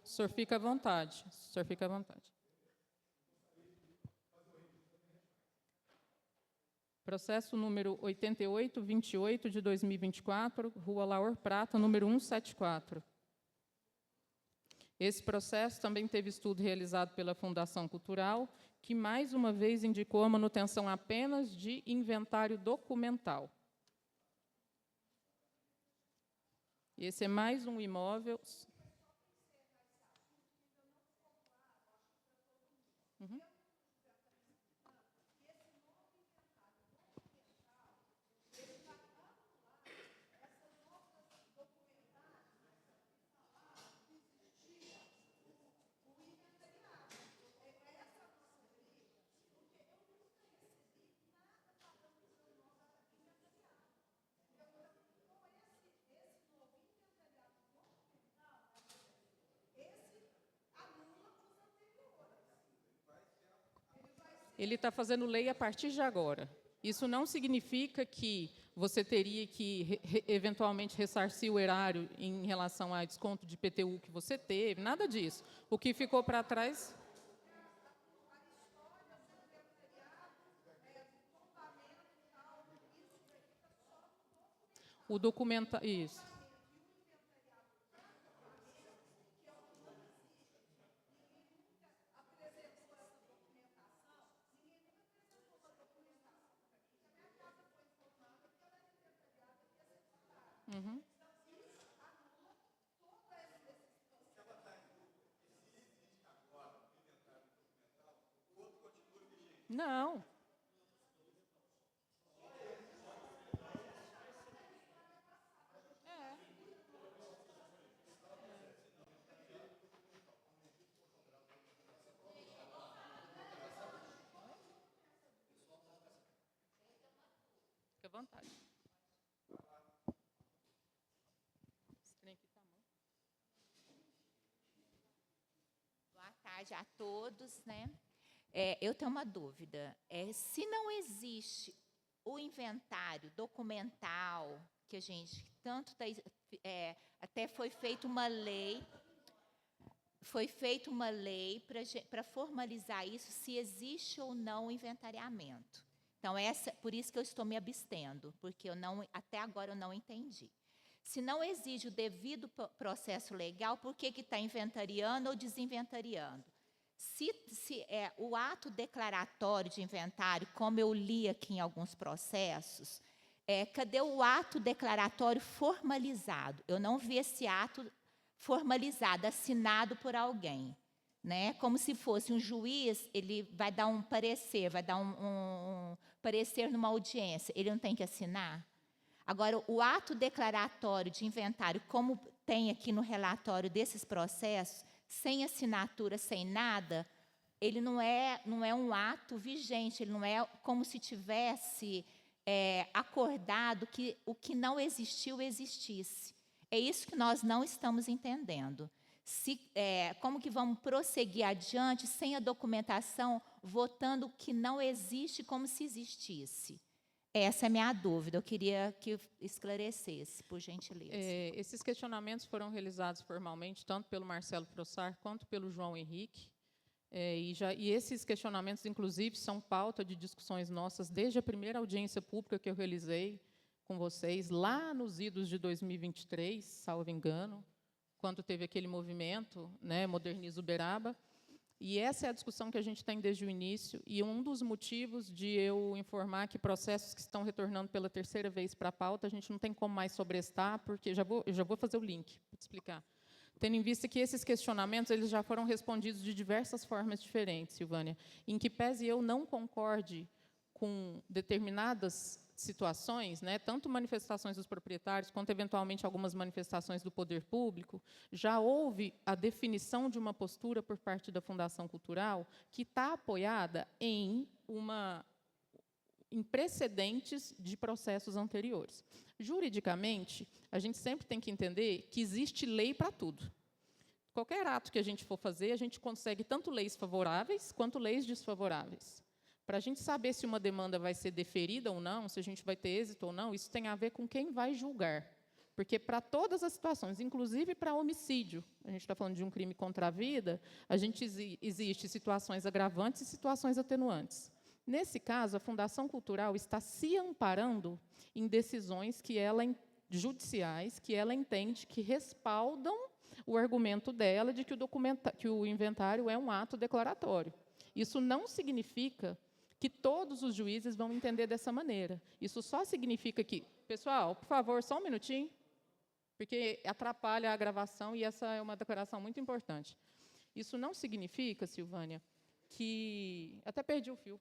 S1: O senhor fica à vontade. O senhor fica à vontade. Processo número 8828 de 2024, Rua Laor Prata, número 174. Esse processo também teve estudo realizado pela Fundação Cultural, que mais uma vez indicou a manutenção apenas de inventário documental. Esse é mais um imóvel. Uhum. Ele está fazendo lei a partir de agora. Isso não significa que você teria que, eventualmente, ressarcir o erário em relação ao desconto de IPTU que você teve, nada disso. O que ficou para trás... O documento... Isso. Uhum. Não. Fique à vontade.
S5: Boa tarde a todos, né? Eu tenho uma dúvida. Se não existe o inventário documental, que a gente tanto até foi feita uma lei para formalizar isso, se existe ou não o inventariamento. Então, por isso que eu estou me abstendo, porque até agora eu não entendi. Se não exige o devido processo legal, por que está inventariando ou desinventariando? Se o ato declaratório de inventário, como eu li aqui em alguns processos, cadê o ato declaratório formalizado? Eu não vi esse ato formalizado, assinado por alguém, né? Como se fosse um juiz, ele vai dar um parecer, vai dar um parecer numa audiência, ele não tem que assinar? Agora, o ato declaratório de inventário, como tem aqui no relatório desses processos, sem assinatura, sem nada, ele não é um ato vigente, ele não é como se tivesse acordado que o que não existiu, existisse. É isso que nós não estamos entendendo. Como que vamos prosseguir adiante sem a documentação, votando o que não existe como se existisse? Essa é a minha dúvida, eu queria que esclarecesse, por gentileza.
S1: Esses questionamentos foram realizados formalmente, tanto pelo Marcelo Frossar quanto pelo João Henrique, e esses questionamentos, inclusive, são pauta de discussões nossas desde a primeira audiência pública que eu realizei com vocês, lá nos idos de 2023, salvo engano, quando teve aquele movimento, né, Moderniza Uberaba. E essa é a discussão que a gente tem desde o início, e um dos motivos de eu informar que processos que estão retornando pela terceira vez para a pauta, a gente não tem como mais sobrestar, porque eu já vou fazer o link para te explicar. Tendo em vista que esses questionamentos eles já foram respondidos de diversas formas diferentes, Silvânia, em que pese eu não concorde com determinadas situações, né, tanto manifestações dos proprietários, quanto, eventualmente, algumas manifestações do poder público, já houve a definição de uma postura por parte da Fundação Cultural que está apoiada em precedentes de processos anteriores. Juridicamente, a gente sempre tem que entender que existe lei para tudo. Qualquer ato que a gente for fazer, a gente consegue tanto leis favoráveis quanto leis desfavoráveis. Para a gente saber se uma demanda vai ser deferida ou não, se a gente vai ter êxito ou não, isso tem a ver com quem vai julgar. Porque, para todas as situações, inclusive para homicídio, a gente está falando de um crime contra a vida, existe situações agravantes e situações atenuantes. Nesse caso, a Fundação Cultural está se amparando em decisões judiciais que ela entende que respaldam o argumento dela de que o inventário é um ato declaratório. Isso não significa que todos os juízes vão entender dessa maneira. Isso só significa que... Pessoal, por favor, só um minutinho, porque atrapalha a gravação, e essa é uma declaração muito importante. Isso não significa, Silvânia, que... Até perdi o fio.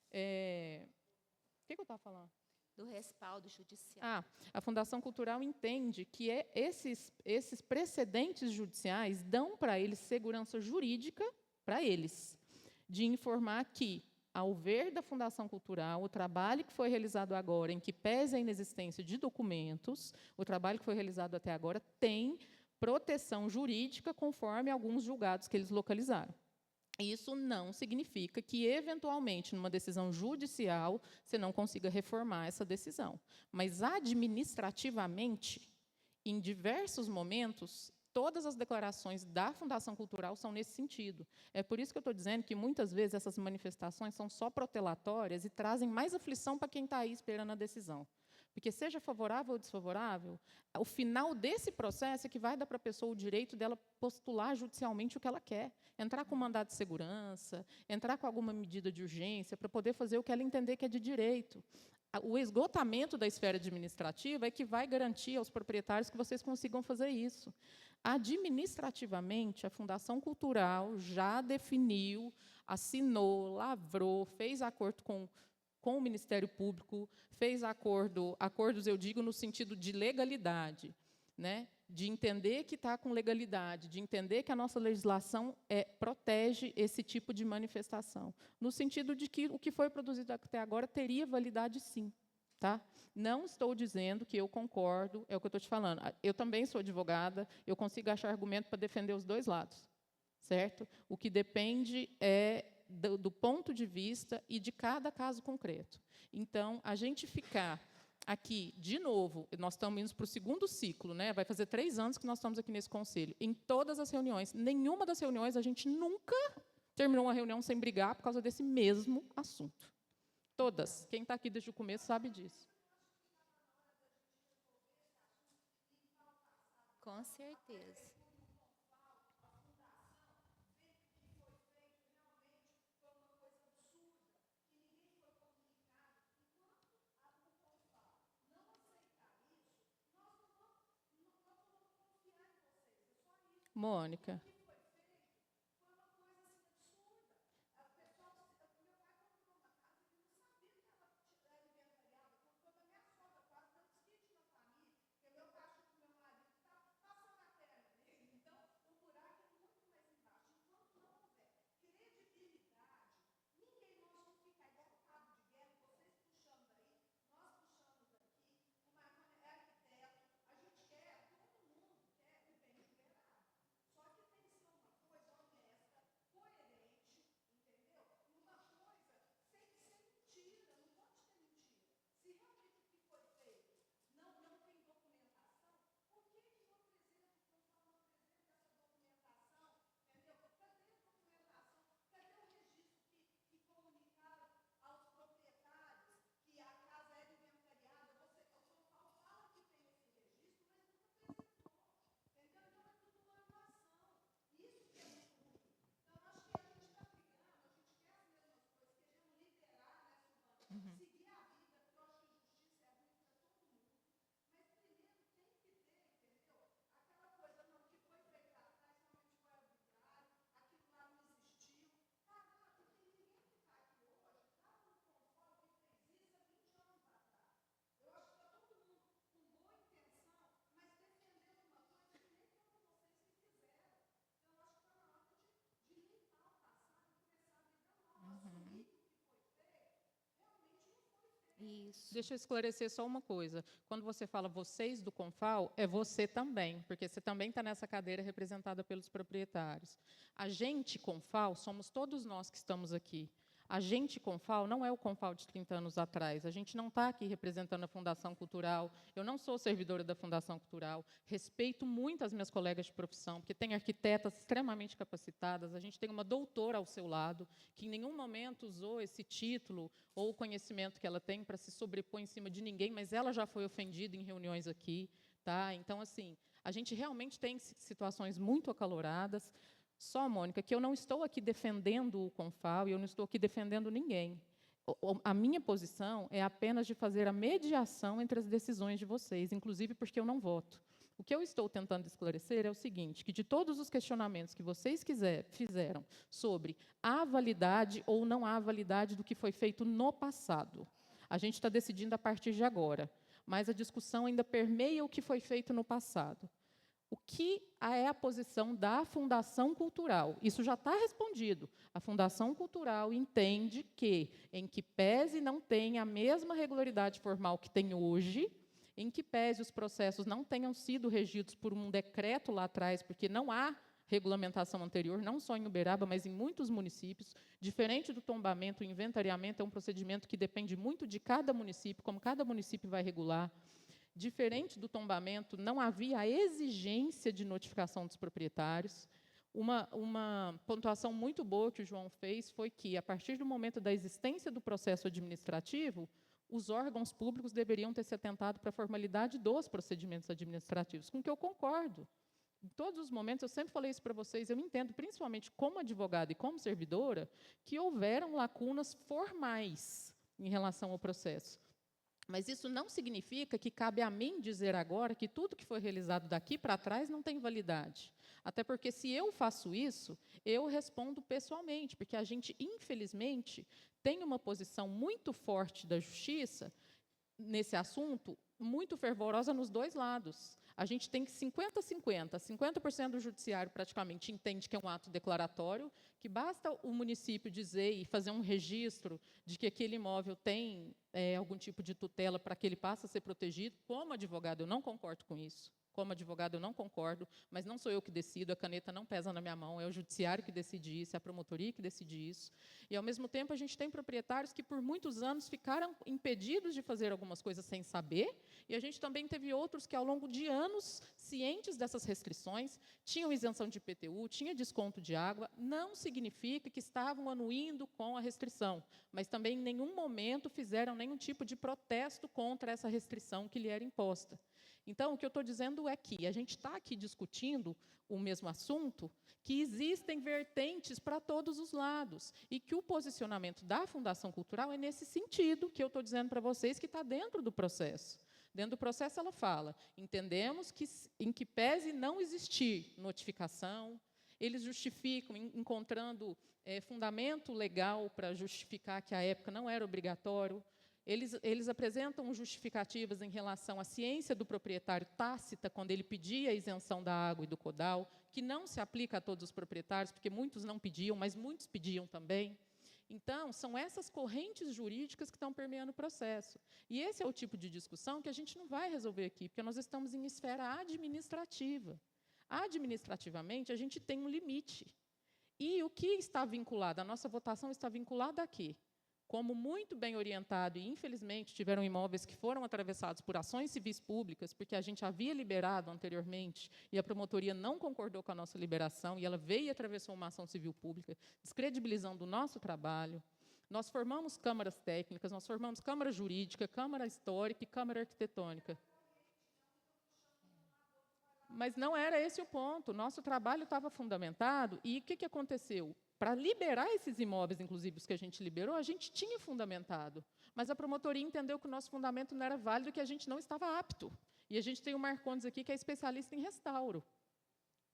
S1: O que eu estava falando?
S5: Do respaldo judicial.
S1: A Fundação Cultural entende que esses precedentes judiciais dão para eles segurança jurídica, para eles, de informar que, ao ver da Fundação Cultural, o trabalho que foi realizado agora, em que pese a inexistência de documentos, o trabalho que foi realizado até agora tem proteção jurídica conforme alguns julgados que eles localizaram. Isso não significa que, eventualmente, numa decisão judicial, você não consiga reformar essa decisão. Mas, administrativamente, em diversos momentos, todas as declarações da Fundação Cultural são nesse sentido. É por isso que eu estou dizendo que, muitas vezes, essas manifestações são só protelatórias e trazem mais aflição para quem está aí esperando a decisão. Porque, seja favorável ou desfavorável, o final desse processo é que vai dar para a pessoa o direito dela postular judicialmente o que ela quer. Entrar com mandado de segurança, entrar com alguma medida de urgência, para poder fazer o que ela entender que é de direito. O esgotamento da esfera administrativa é que vai garantir aos proprietários que vocês consigam fazer isso. Administrativamente, a Fundação Cultural já definiu, assinou, lavrou, fez acordo com o Ministério Público, fez acordos, eu digo, no sentido de legalidade, né? De entender que está com legalidade, de entender que a nossa legislação protege esse tipo de manifestação, no sentido de que o que foi produzido até agora teria validade, sim. Tá? Não estou dizendo que eu concordo, é o que eu estou te falando. Eu também sou advogada, eu consigo achar argumento para defender os dois lados, certo? O que depende é do ponto de vista e de cada caso concreto. Então, a gente ficar aqui, de novo, nós estamos indo para o segundo ciclo, né? Vai fazer 3 anos que nós estamos aqui nesse conselho. Em todas as reuniões, nenhuma das reuniões, a gente nunca terminou uma reunião sem brigar por causa desse mesmo assunto. Todas. Quem está aqui desde o começo sabe disso.
S5: Com certeza.
S1: Mônica.
S5: Isso.
S1: Deixa eu esclarecer só uma coisa. Quando você fala vocês do Confal, é você também, porque você também está nessa cadeira representada pelos proprietários. A gente, Confal, somos todos nós que estamos aqui. A gente, Confal, não é o Confal de 30 anos atrás. A gente não está aqui representando a Fundação Cultural. Eu não sou servidora da Fundação Cultural. Respeito muito as minhas colegas de profissão, porque tem arquitetas extremamente capacitadas. A gente tem uma doutora ao seu lado, que em nenhum momento usou esse título ou o conhecimento que ela tem para se sobrepor em cima de ninguém, mas ela já foi ofendida em reuniões aqui. Tá? Então, assim, a gente realmente tem situações muito acaloradas. Só, Mônica, que eu não estou aqui defendendo o Confal e eu não estou aqui defendendo ninguém. A minha posição é apenas de fazer a mediação entre as decisões de vocês, inclusive porque eu não voto. O que eu estou tentando esclarecer é o seguinte, que de todos os questionamentos que vocês fizeram sobre a validade ou não há validade do que foi feito no passado, a gente está decidindo a partir de agora, mas a discussão ainda permeia o que foi feito no passado. O que é a posição da Fundação Cultural? Isso já está respondido. A Fundação Cultural entende que, em que pese não tenha a mesma regularidade formal que tem hoje, em que pese os processos não tenham sido regidos por um decreto lá atrás, porque não há regulamentação anterior, não só em Uberaba, mas em muitos municípios. Diferente do tombamento, o inventariamento é um procedimento que depende muito de cada município, como cada município vai regular. Diferente do tombamento, não havia a exigência de notificação dos proprietários. Uma pontuação muito boa que o João fez foi que, a partir do momento da existência do processo administrativo, os órgãos públicos deveriam ter se atentado para a formalidade dos procedimentos administrativos, com que eu concordo. Em todos os momentos, eu sempre falei isso para vocês, eu entendo, principalmente como advogada e como servidora, que houveram lacunas formais em relação ao processo. Mas isso não significa que cabe a mim dizer agora que tudo que foi realizado daqui para trás não tem validade. Até porque, se eu faço isso, eu respondo pessoalmente, porque a gente, infelizmente, tem uma posição muito forte da justiça nesse assunto, muito fervorosa nos dois lados. A gente tem que 50-50. 50% do judiciário praticamente entende que é um ato declaratório, que basta o município dizer e fazer um registro de que aquele imóvel tem algum tipo de tutela para que ele passe a ser protegido. Como advogado, eu não concordo com isso. Como advogado, eu não concordo, mas não sou eu que decido, a caneta não pesa na minha mão, é o judiciário que decide isso, é a promotoria que decide isso. E, ao mesmo tempo, a gente tem proprietários que, por muitos anos, ficaram impedidos de fazer algumas coisas sem saber, e a gente também teve outros que, ao longo de anos, cientes dessas restrições, tinham isenção de IPTU, tinha desconto de água, não significa que estavam anuindo com a restrição, mas também, em nenhum momento, fizeram nenhum tipo de protesto contra essa restrição que lhe era imposta. Então, o que eu estou dizendo é que a gente está aqui discutindo o mesmo assunto, que existem vertentes para todos os lados, e que o posicionamento da Fundação Cultural é nesse sentido que eu estou dizendo para vocês, que está dentro do processo. Dentro do processo, ela fala, entendemos que, em que pese não existir notificação, eles justificam, encontrando fundamento legal para justificar que, à época, não era obrigatório. Eles apresentam justificativas em relação à ciência do proprietário tácita, quando ele pedia a isenção da água e do CODAL, que não se aplica a todos os proprietários, porque muitos não pediam, mas muitos pediam também. Então, são essas correntes jurídicas que estão permeando o processo. E esse é o tipo de discussão que a gente não vai resolver aqui, porque nós estamos em esfera administrativa. Administrativamente, a gente tem um limite. E o que está vinculado? A nossa votação está vinculada a quê? Como muito bem orientado, e, infelizmente, tiveram imóveis que foram atravessados por ações civis públicas, porque a gente havia liberado anteriormente, e a promotoria não concordou com a nossa liberação, e ela veio e atravessou uma ação civil pública, descredibilizando o nosso trabalho. Nós formamos câmaras técnicas, nós formamos câmara jurídica, câmara histórica e câmara arquitetônica. Mas não era esse o ponto. Nosso trabalho estava fundamentado, e o que aconteceu? Para liberar esses imóveis, inclusive os que a gente liberou, a gente tinha fundamentado. Mas a promotoria entendeu que o nosso fundamento não era válido e que a gente não estava apto. E a gente tem o Marcondes aqui, que é especialista em restauro.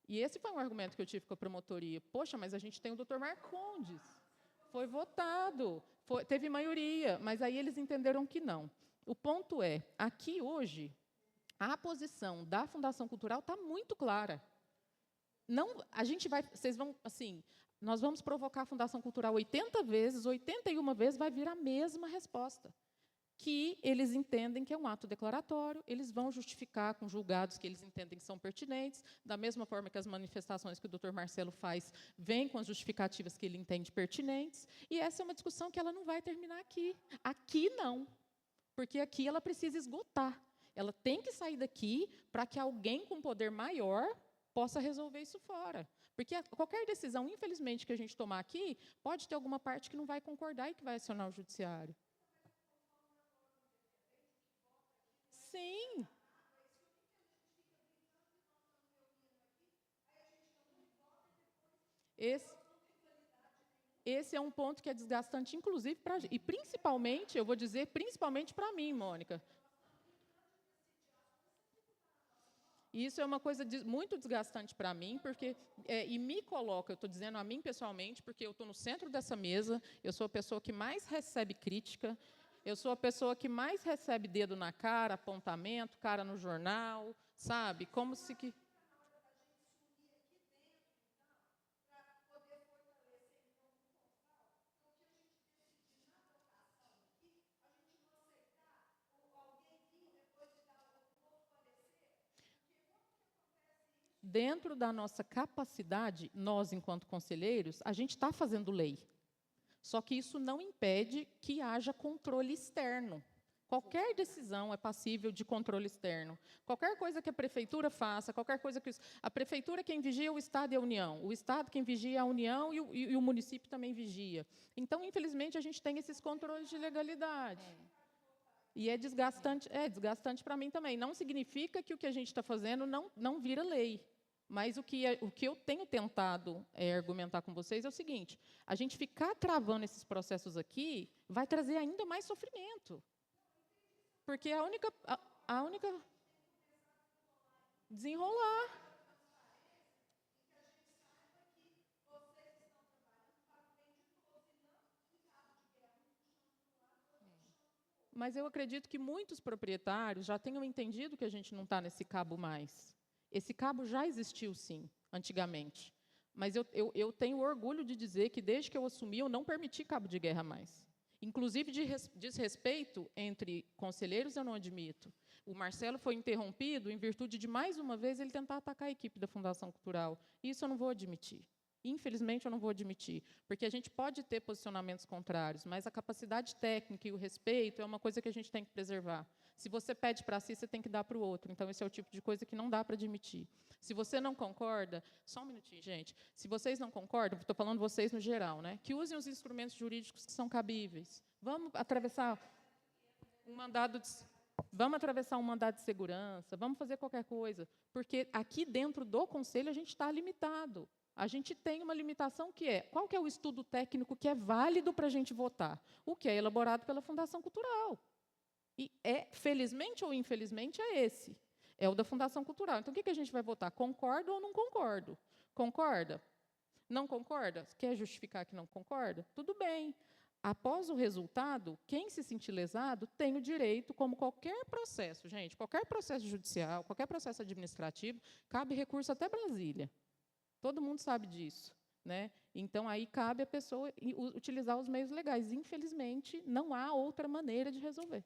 S1: E esse foi um argumento que eu tive com a promotoria. Poxa, mas a gente tem o doutor Marcondes. Foi votado, teve maioria, mas aí eles entenderam que não. O ponto é, aqui hoje, a posição da Fundação Cultural está muito clara. Não, a gente vai, vocês vão, assim, nós vamos provocar a Fundação Cultural 80 vezes, 81 vezes vai vir a mesma resposta, que eles entendem que é um ato declaratório, eles vão justificar com julgados que eles entendem que são pertinentes, da mesma forma que as manifestações que o doutor Marcelo faz vêm com as justificativas que ele entende pertinentes, e essa é uma discussão que ela não vai terminar aqui. Aqui não, porque aqui ela precisa esgotar. Ela tem que sair daqui para que alguém com poder maior possa resolver isso fora. Porque qualquer decisão, infelizmente, que a gente tomar aqui, pode ter alguma parte que não vai concordar e que vai acionar o judiciário. Sim. Esse é um ponto que é desgastante, inclusive, e principalmente, eu vou dizer, principalmente para mim, Mônica. Isso é uma coisa muito desgastante para mim, porque, e me coloca, eu estou dizendo a mim pessoalmente, porque eu estou no centro dessa mesa, eu sou a pessoa que mais recebe crítica, eu sou a pessoa que mais recebe dedo na cara, apontamento, cara no jornal, sabe? Como se que... dentro da nossa capacidade, nós, enquanto conselheiros, a gente está fazendo lei. Só que isso não impede que haja controle externo. Qualquer decisão é passível de controle externo. Qualquer coisa que a prefeitura faça, qualquer coisa que... A prefeitura quem vigia é o Estado e a União. O Estado quem vigia é a União e o município também vigia. Então, infelizmente, a gente tem esses controles de legalidade. E é desgastante para mim também. Não significa que o que a gente está fazendo não vira lei. Mas o que eu tenho tentado argumentar com vocês é o seguinte: a gente ficar travando esses processos aqui vai trazer ainda mais sofrimento. Porque a única desenrolar. Mas eu acredito que muitos proprietários já tenham entendido que a gente não está nesse cabo mais. Esse cabo já existiu, sim, antigamente. Mas eu tenho orgulho de dizer que, desde que eu assumi, eu não permiti cabo de guerra mais. Inclusive, de desrespeito entre conselheiros, eu não admito. O Marcelo foi interrompido em virtude de, mais uma vez, ele tentar atacar a equipe da Fundação Cultural. Isso eu não vou admitir. Infelizmente, eu não vou admitir, porque a gente pode ter posicionamentos contrários, mas a capacidade técnica e o respeito é uma coisa que a gente tem que preservar. Se você pede para si, você tem que dar para o outro. Então, esse é o tipo de coisa que não dá para admitir. Se você não concorda... Só um minutinho, gente. Se vocês não concordam, estou falando vocês no geral, né, que usem os instrumentos jurídicos que são cabíveis. Vamos atravessar um mandado de segurança, vamos fazer qualquer coisa, porque aqui dentro do Conselho a gente está limitado. A gente tem uma limitação que é, qual que é o estudo técnico que é válido para a gente votar? O que é elaborado pela Fundação Cultural. E, felizmente ou infelizmente, é esse. É o da Fundação Cultural. Então, o que a gente vai votar? Concordo ou não concordo? Concorda? Não concorda? Quer justificar que não concorda? Tudo bem. Após o resultado, quem se sentir lesado tem o direito, como qualquer processo, gente, qualquer processo judicial, qualquer processo administrativo, cabe recurso até Brasília. Todo mundo sabe disso, né? Então, aí cabe a pessoa utilizar os meios legais. Infelizmente, não há outra maneira de resolver.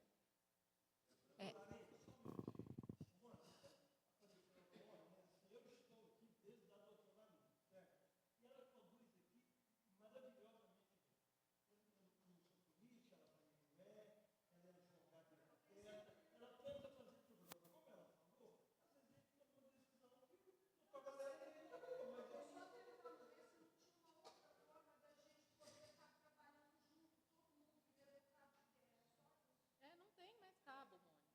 S1: Não tem mais cabo, Mônica.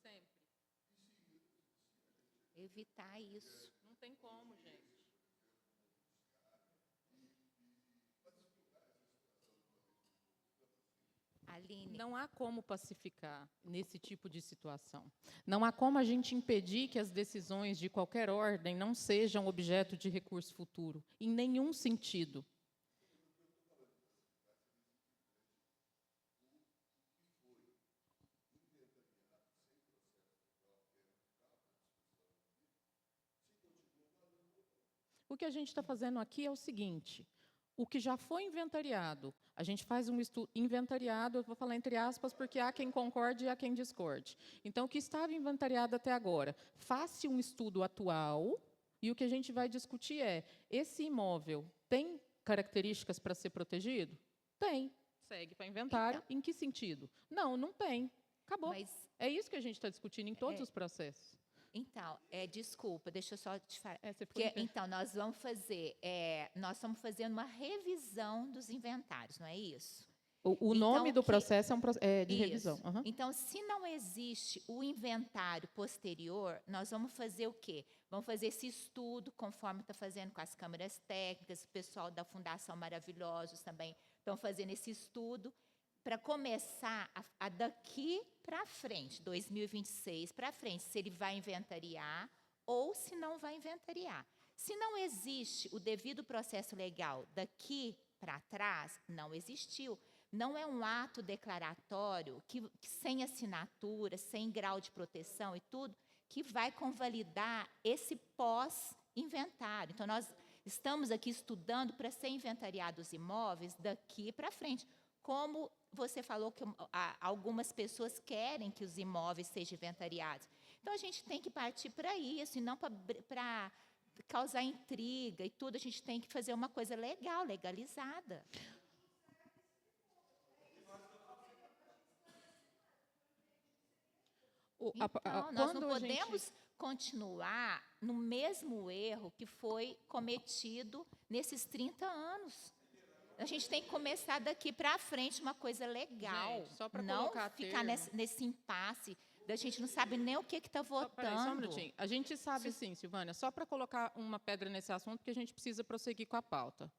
S1: Sempre.
S5: Evitar isso.
S1: Não tem como, gente.
S5: Aline,
S1: Não há como pacificar nesse tipo de situação. Não há como a gente impedir que as decisões de qualquer ordem não sejam objeto de recurso futuro, em nenhum sentido. O que a gente está fazendo aqui é o seguinte: o que já foi inventariado, a gente faz um estudo inventariado, eu vou falar entre aspas, porque há quem concorde e há quem discorde. Então, o que estava inventariado até agora, faça um estudo atual, e o que a gente vai discutir é, esse imóvel tem características para ser protegido? Tem. Segue para inventário. Em que sentido? Não tem. Acabou.
S5: mas
S1: É isso que a gente está discutindo em todos os processos.
S5: então, desculpa, deixa eu só te falar.
S1: Você
S5: Porque,
S1: foi...
S5: então, nós estamos fazendo uma revisão dos inventários, não é isso?
S1: O nome do processo é de
S5: Isso.
S1: revisão. Uhum.
S5: Então, se não existe o inventário posterior, nós vamos fazer o quê? Vamos fazer esse estudo, conforme está fazendo com as câmaras técnicas, o pessoal da Fundação Maravilhosos também estão fazendo esse estudo. para começar a daqui para frente, 2026 para frente, se ele vai inventariar ou se não vai inventariar. Se não existe o devido processo legal daqui para trás, não existiu. Não é um ato declaratório que sem assinatura, sem grau de proteção e tudo, que vai convalidar esse pós-inventário. Então, nós estamos aqui estudando para ser inventariados imóveis daqui para frente. Como você falou que algumas pessoas querem que os imóveis sejam inventariados. Então, a gente tem que partir para isso, e não para causar intriga e tudo. A gente tem que fazer uma coisa legal, legalizada. Então, nós não podemos continuar no mesmo erro que foi cometido nesses 30 anos. A gente tem que começar daqui para frente uma coisa legal.
S1: Gente, só para
S5: não
S1: colocar
S5: ficar nesse impasse. A gente não sabe nem o que está votando.
S1: Peraí, só um minutinho. A gente sabe sim, Silvânia, só para colocar uma pedra nesse assunto, porque a gente precisa prosseguir com a pauta.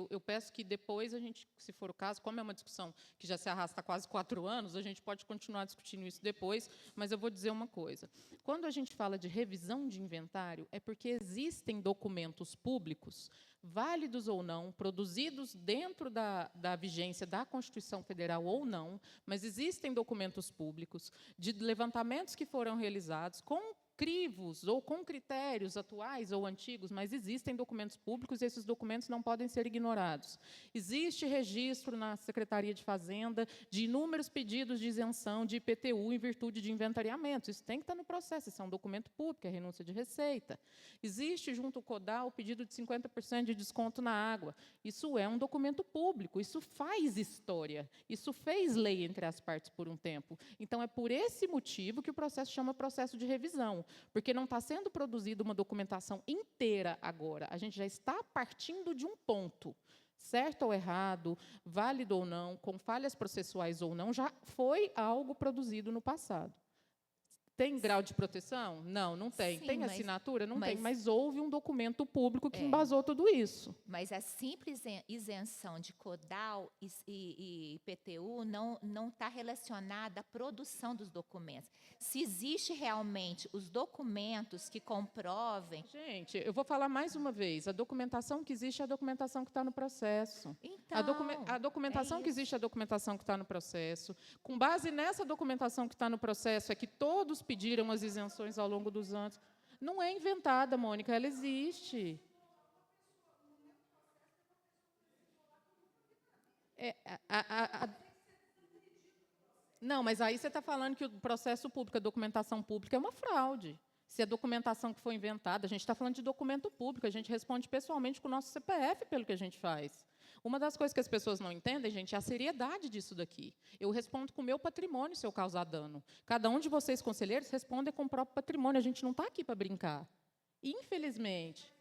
S1: Eu peço que depois a gente, se for o caso, como é uma discussão que já se arrasta há quase 4 anos, a gente pode continuar discutindo isso depois, mas eu vou dizer uma coisa. Quando a gente fala de revisão de inventário, é porque existem documentos públicos, válidos ou não, produzidos dentro da vigência da Constituição Federal ou não, mas existem documentos públicos de levantamentos que foram realizados com crivos ou com critérios atuais ou antigos, mas existem documentos públicos e esses documentos não podem ser ignorados. Existe registro na Secretaria de Fazenda de inúmeros pedidos de isenção de IPTU em virtude de inventariamento. Isso tem que estar no processo, isso é um documento público, é renúncia de receita. Existe, junto ao CODAL, o pedido de 50% de desconto na água. Isso é um documento público, isso faz história, isso fez lei entre as partes por um tempo. Então, é por esse motivo que o processo chama processo de revisão, porque não está sendo produzida uma documentação inteira agora. A gente já está partindo de um ponto. Certo ou errado, válido ou não, com falhas processuais ou não, já foi algo produzido no passado. Tem grau de proteção? Não, não tem.
S5: Sim,
S1: tem assinatura? Não tem, mas houve um documento público que embasou tudo isso.
S5: Mas a simples isenção de CODAL e IPTU não está relacionada à produção dos documentos. Se existe realmente os documentos que comprovem...
S1: Gente, eu vou falar mais uma vez. A documentação que existe é a documentação que está no processo.
S5: Então,
S1: a documentação que existe é a documentação que está no processo. Com base nessa documentação que está no processo, é que todos pediram as isenções ao longo dos anos. Não é inventada, Mônica, ela existe. Não, mas aí você está falando que o processo público, a documentação pública é uma fraude. Se a documentação que foi inventada, a gente está falando de documento público, a gente responde pessoalmente com o nosso CPF pelo que a gente faz. Uma das coisas que as pessoas não entendem, gente, é a seriedade disso daqui. Eu respondo com o meu patrimônio se eu causar dano. Cada um de vocês, conselheiros, responde com o próprio patrimônio. A gente não está aqui para brincar. Infelizmente.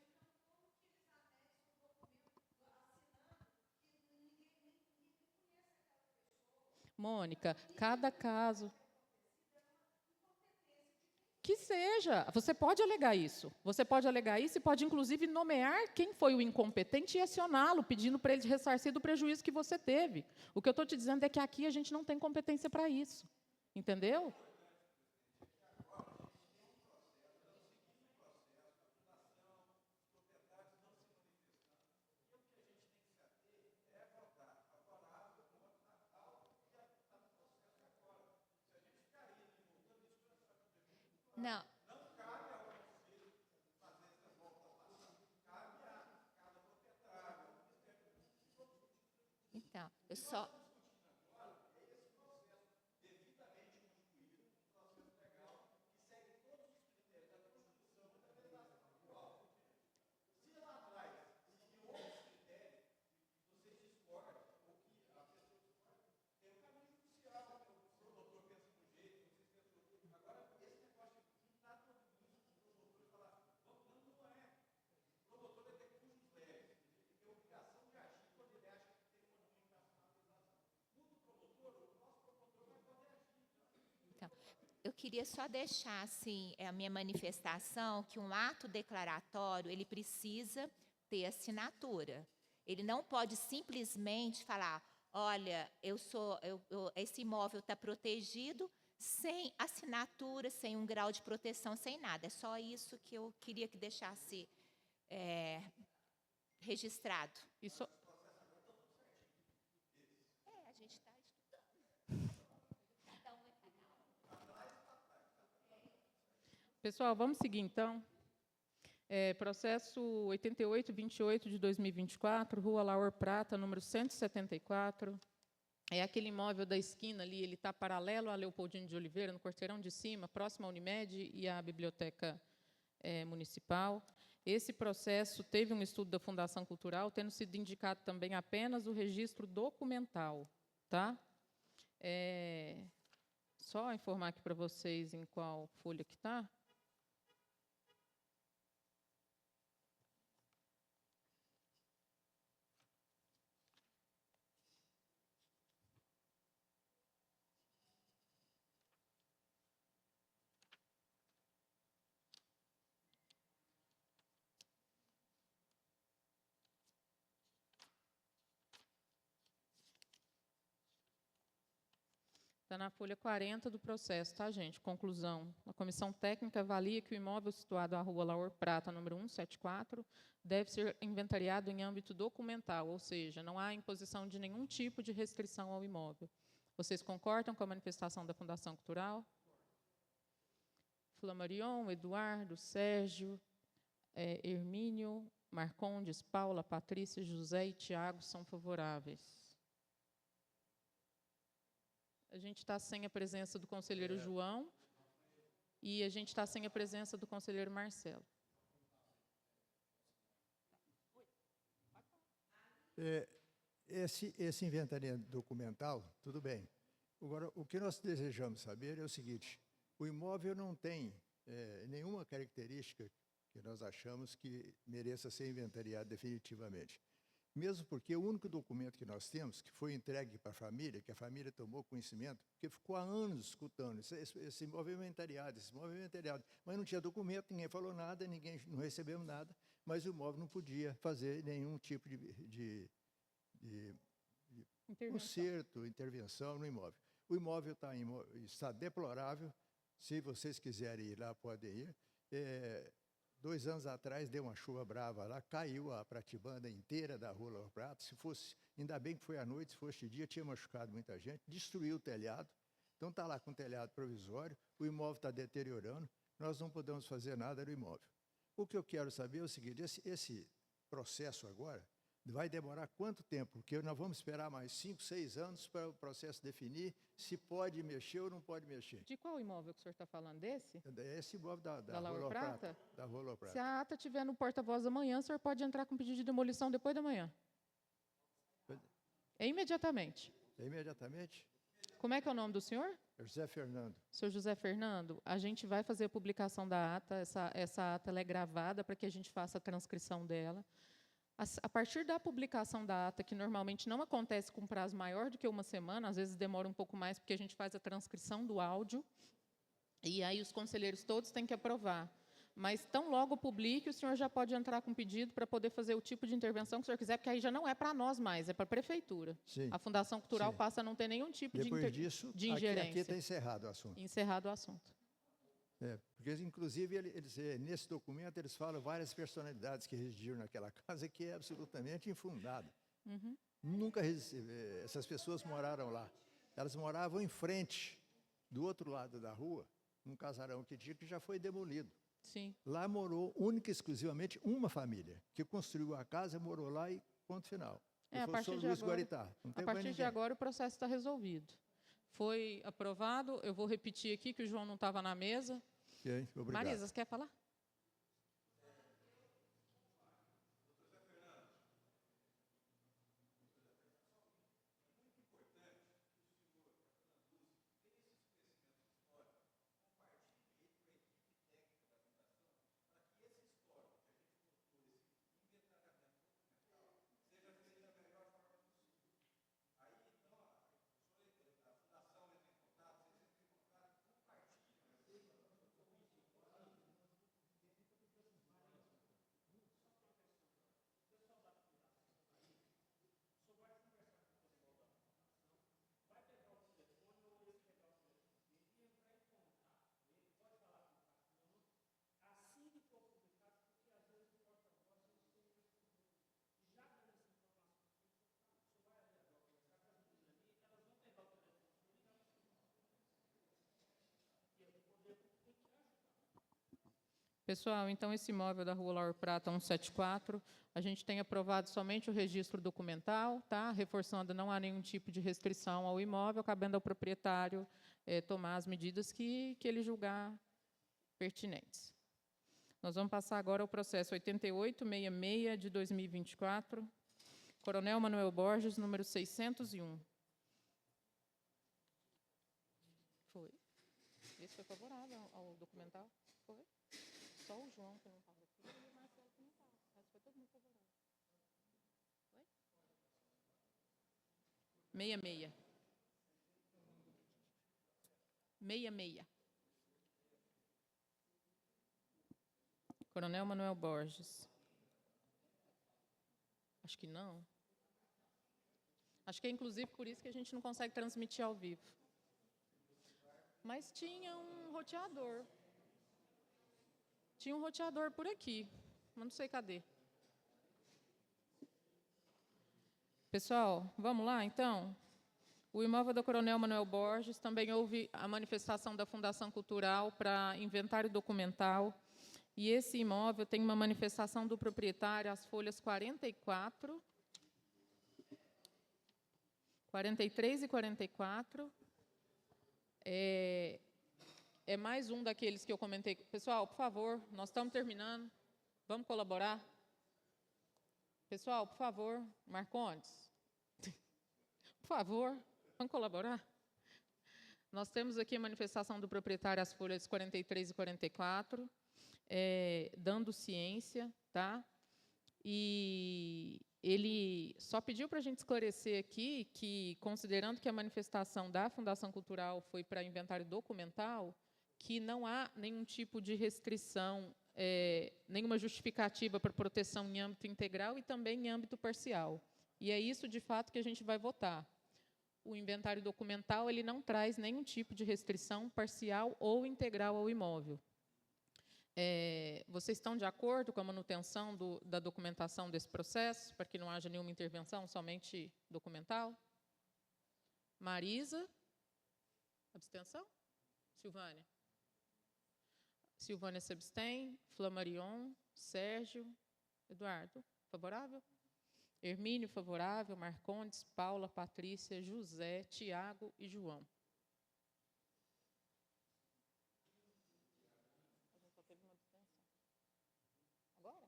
S1: Mônica, cada caso... Que seja. Você pode alegar isso. Você pode alegar isso e pode, inclusive, nomear quem foi o incompetente e acioná-lo, pedindo para ele ressarcir do prejuízo que você teve. O que eu estou te dizendo é que aqui a gente não tem competência para isso. Entendeu?
S5: Não. Então, eu só... Eu queria só deixar assim, a minha manifestação que um ato declaratório ele precisa ter assinatura. Ele não pode simplesmente falar, olha, esse imóvel está protegido, sem assinatura, sem um grau de proteção, sem nada. É só isso que eu queria que deixasse registrado.
S1: Isso,
S5: A gente está estudando. Cada um vai pagar.
S1: pessoal, vamos seguir então. Processo 8828 de 2024, Rua Laur Prata, número 174. É aquele imóvel da esquina ali, ele está paralelo a Leopoldino de Oliveira, no quarteirão de cima, próximo à Unimed e à Biblioteca Municipal. Esse processo teve um estudo da Fundação Cultural, tendo sido indicado também apenas o registro documental. Tá? Só informar aqui para vocês em qual folha que está. Está na folha 40 do processo, tá, gente? Conclusão. A comissão técnica avalia que o imóvel situado à Rua Laur Prata, número 174, deve ser inventariado em âmbito documental, ou seja, não há imposição de nenhum tipo de restrição ao imóvel. Vocês concordam com a manifestação da Fundação Cultural? Flamarion, Eduardo, Sérgio, Hermínio, Marcondes, Paula, Patrícia, José e Tiago são favoráveis. A gente está sem a presença do conselheiro João e a gente está sem a presença do conselheiro Marcelo.
S6: Esse inventariamento documental, tudo bem. Agora, o que nós desejamos saber é o seguinte: o imóvel não tem nenhuma característica que nós achamos que mereça ser inventariado definitivamente. Mesmo porque o único documento que nós temos, que foi entregue para a família, que a família tomou conhecimento, porque ficou há anos escutando, esse imóvel é inventariado, esse imóvel é inventariado, mas não tinha documento, ninguém falou nada, ninguém, não recebemos nada, mas o imóvel não podia fazer nenhum tipo de conserto, intervenção no imóvel. O imóvel está deplorável, se vocês quiserem ir lá, podem ir. 2 anos atrás deu uma chuva brava lá, caiu a pratibanda inteira da Rua Lauro Prata. Se fosse, ainda bem que foi à noite, se fosse de dia, tinha machucado muita gente, destruiu o telhado. Então está lá com o telhado provisório, o imóvel está deteriorando, nós não podemos fazer nada no imóvel. O que eu quero saber é o seguinte: esse processo agora vai demorar quanto tempo? Porque nós vamos esperar mais 5, 6 anos para o processo definir se pode mexer ou não pode mexer.
S1: De qual imóvel que o senhor está falando? Desse?
S6: Esse imóvel da
S1: Da
S6: Rua
S1: Lauro
S6: Lauro
S1: Prata?
S6: Da Rua Lauro Prata.
S1: Se a ata estiver no porta-voz amanhã, o senhor pode entrar com pedido de demolição depois da manhã. Imediatamente.
S6: Imediatamente?
S1: Como é que é o nome do senhor?
S6: José Fernando.
S1: Senhor José Fernando, a gente vai fazer a publicação da ata, essa ata ela é gravada para que a gente faça a transcrição dela. A partir da publicação da ata, que normalmente não acontece com prazo maior do que uma semana, às vezes demora um pouco mais, porque a gente faz a transcrição do áudio, e aí os conselheiros todos têm que aprovar. Mas, tão logo publique, o senhor já pode entrar com pedido para poder fazer o tipo de intervenção que o senhor quiser, porque aí já não é para nós mais, é para a Prefeitura.
S6: Sim.
S1: A Fundação Cultural
S6: Sim.
S1: passa a não ter nenhum tipo
S6: Depois disso,
S1: de ingerência.
S6: aqui está encerrado o assunto.
S1: Encerrado o assunto.
S6: Porque, inclusive, nesse documento, eles falam várias personalidades que residiram naquela casa, que é absolutamente infundada.
S1: Uhum.
S6: Nunca essas pessoas moraram lá. Elas moravam em frente, do outro lado da rua, num casarão que tinha, que já foi demolido.
S1: Sim.
S6: Lá morou, única e exclusivamente, uma família, que construiu a casa, morou lá e ponto final.
S1: A partir de agora,
S6: Guaritá.
S1: a partir de agora o processo está resolvido. Foi aprovado, eu vou repetir aqui que o João não estava na mesa.
S6: Okay, obrigado.
S1: Marisa, você quer falar? Pessoal, então esse imóvel da Rua Lauro Prata 174, a gente tem aprovado somente o registro documental, tá? Reforçando, não há nenhum tipo de restrição ao imóvel, cabendo ao proprietário tomar as medidas que ele julgar pertinentes. Nós vamos passar agora ao processo 8866 de 2024, Coronel Manuel Borges, número 601. Foi. Esse foi favorável ao documental? Foi. Só o João que não estava aqui e o Marcelo que não estava. Mas foi todo mundo favorável. Foi? 66. 66. Coronel Manuel Borges. Acho que não. Acho que é, inclusive, por isso que a gente não consegue transmitir ao vivo. Mas tinha um roteador. Tinha um roteador por aqui, mas não sei cadê. Pessoal, vamos lá, então? O imóvel do Coronel Manuel Borges, também houve a manifestação da Fundação Cultural para inventário documental. E esse imóvel tem uma manifestação do proprietário, as folhas 44, 43 e 44. É mais um daqueles que eu comentei. Pessoal, por favor, nós estamos terminando. Vamos colaborar? Pessoal, por favor, Marcondes. Por favor, vamos colaborar? Nós temos aqui a manifestação do proprietário, as folhas 43 e 44, dando ciência, tá? E ele só pediu para a gente esclarecer aqui que, considerando que a manifestação da Fundação Cultural foi para inventário documental, que não há nenhum tipo de restrição, nenhuma justificativa para proteção em âmbito integral e também em âmbito parcial. E é isso, de fato, que a gente vai votar. O inventário documental ele não traz nenhum tipo de restrição parcial ou integral ao imóvel. Vocês estão de acordo com a manutenção da documentação desse processo, para que não haja nenhuma intervenção, somente documental? Marisa? Abstenção? Silvânia? Silvânia se abstém. Flamarion? Sérgio? Eduardo? Favorável? Hermínio, favorável. Marcondes? Paula, Patrícia, José, Tiago e João. A gente só teve uma abstenção. Agora?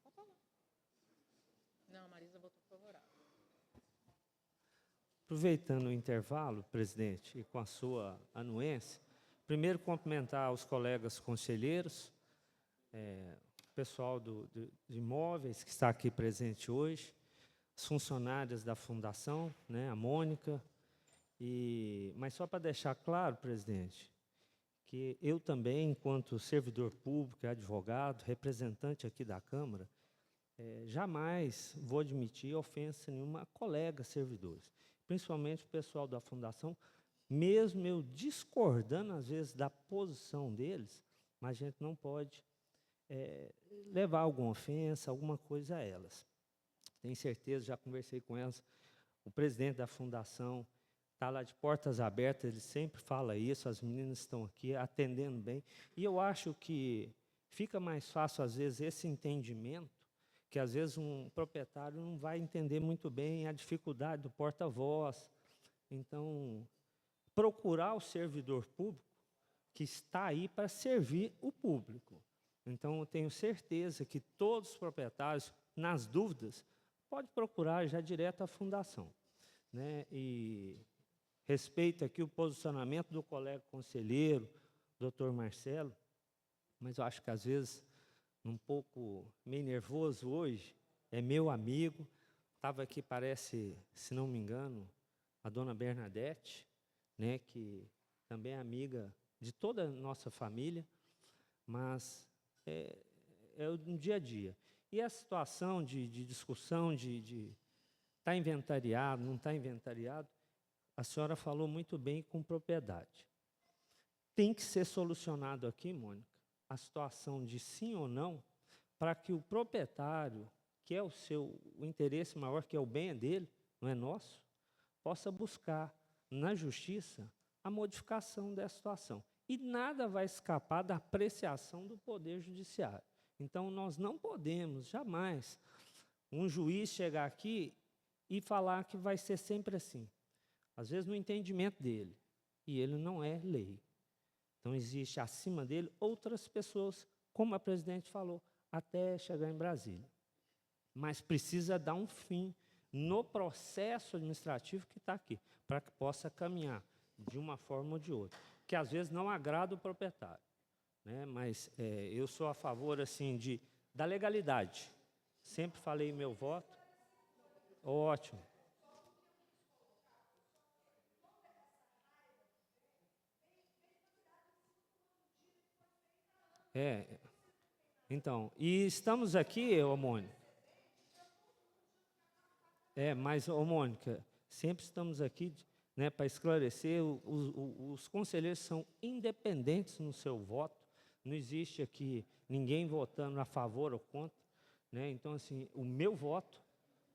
S1: Pode falar. Não, a Marisa votou favorável.
S7: Aproveitando o intervalo, presidente, e com a sua anuência, primeiro cumprimentar os colegas conselheiros, o pessoal de imóveis que está aqui presente hoje, as funcionárias da Fundação, né, a Mônica, mas só para deixar claro, presidente, que eu também, enquanto servidor público, advogado, representante aqui da Câmara, jamais vou admitir ofensa nenhuma a colegas servidores, principalmente o pessoal da Fundação, mesmo eu discordando, às vezes, da posição deles, mas a gente não pode levar alguma ofensa, alguma coisa a elas. Tenho certeza, já conversei com elas, o presidente da Fundação está lá de portas abertas, ele sempre fala isso, as meninas estão aqui atendendo bem, e eu acho que fica mais fácil, às vezes, esse entendimento, que às vezes um proprietário não vai entender muito bem a dificuldade do porta-voz. Então, procurar o servidor público que está aí para servir o público. Então, eu tenho certeza que todos os proprietários, nas dúvidas, podem procurar já direto a Fundação, né? E respeito aqui o posicionamento do colega conselheiro, doutor Marcelo, mas eu acho que, às vezes, um pouco meio nervoso hoje, é meu amigo, estava aqui, parece, se não me engano, a dona Bernadette, né, que também é amiga de toda a nossa família, mas é o dia a dia. E a situação de discussão de está inventariado, não está inventariado, a senhora falou muito bem com propriedade. Tem que ser solucionado aqui, Mônica, a situação de sim ou não, para que o proprietário, que é o interesse maior, que é o bem dele, não é nosso, possa buscar na justiça a modificação dessa situação. e nada vai escapar da apreciação do Poder Judiciário. Então, nós não podemos, jamais, um juiz chegar aqui e falar que vai ser sempre assim. Às vezes, no entendimento dele, e ele não é lei. Então, existe acima dele outras pessoas, como a presidente falou, até chegar em Brasília. Mas precisa dar um fim no processo administrativo que está aqui, para que possa caminhar de uma forma ou de outra, que às vezes não agrada o proprietário, né? Mas eu sou a favor assim, da legalidade. Sempre falei meu voto. Ótimo. Então, e estamos aqui, ô Mônica. Mas, ô Mônica, sempre estamos aqui, né, para esclarecer, os conselheiros são independentes no seu voto, não existe aqui ninguém votando a favor ou contra, né? Então, assim, o meu voto,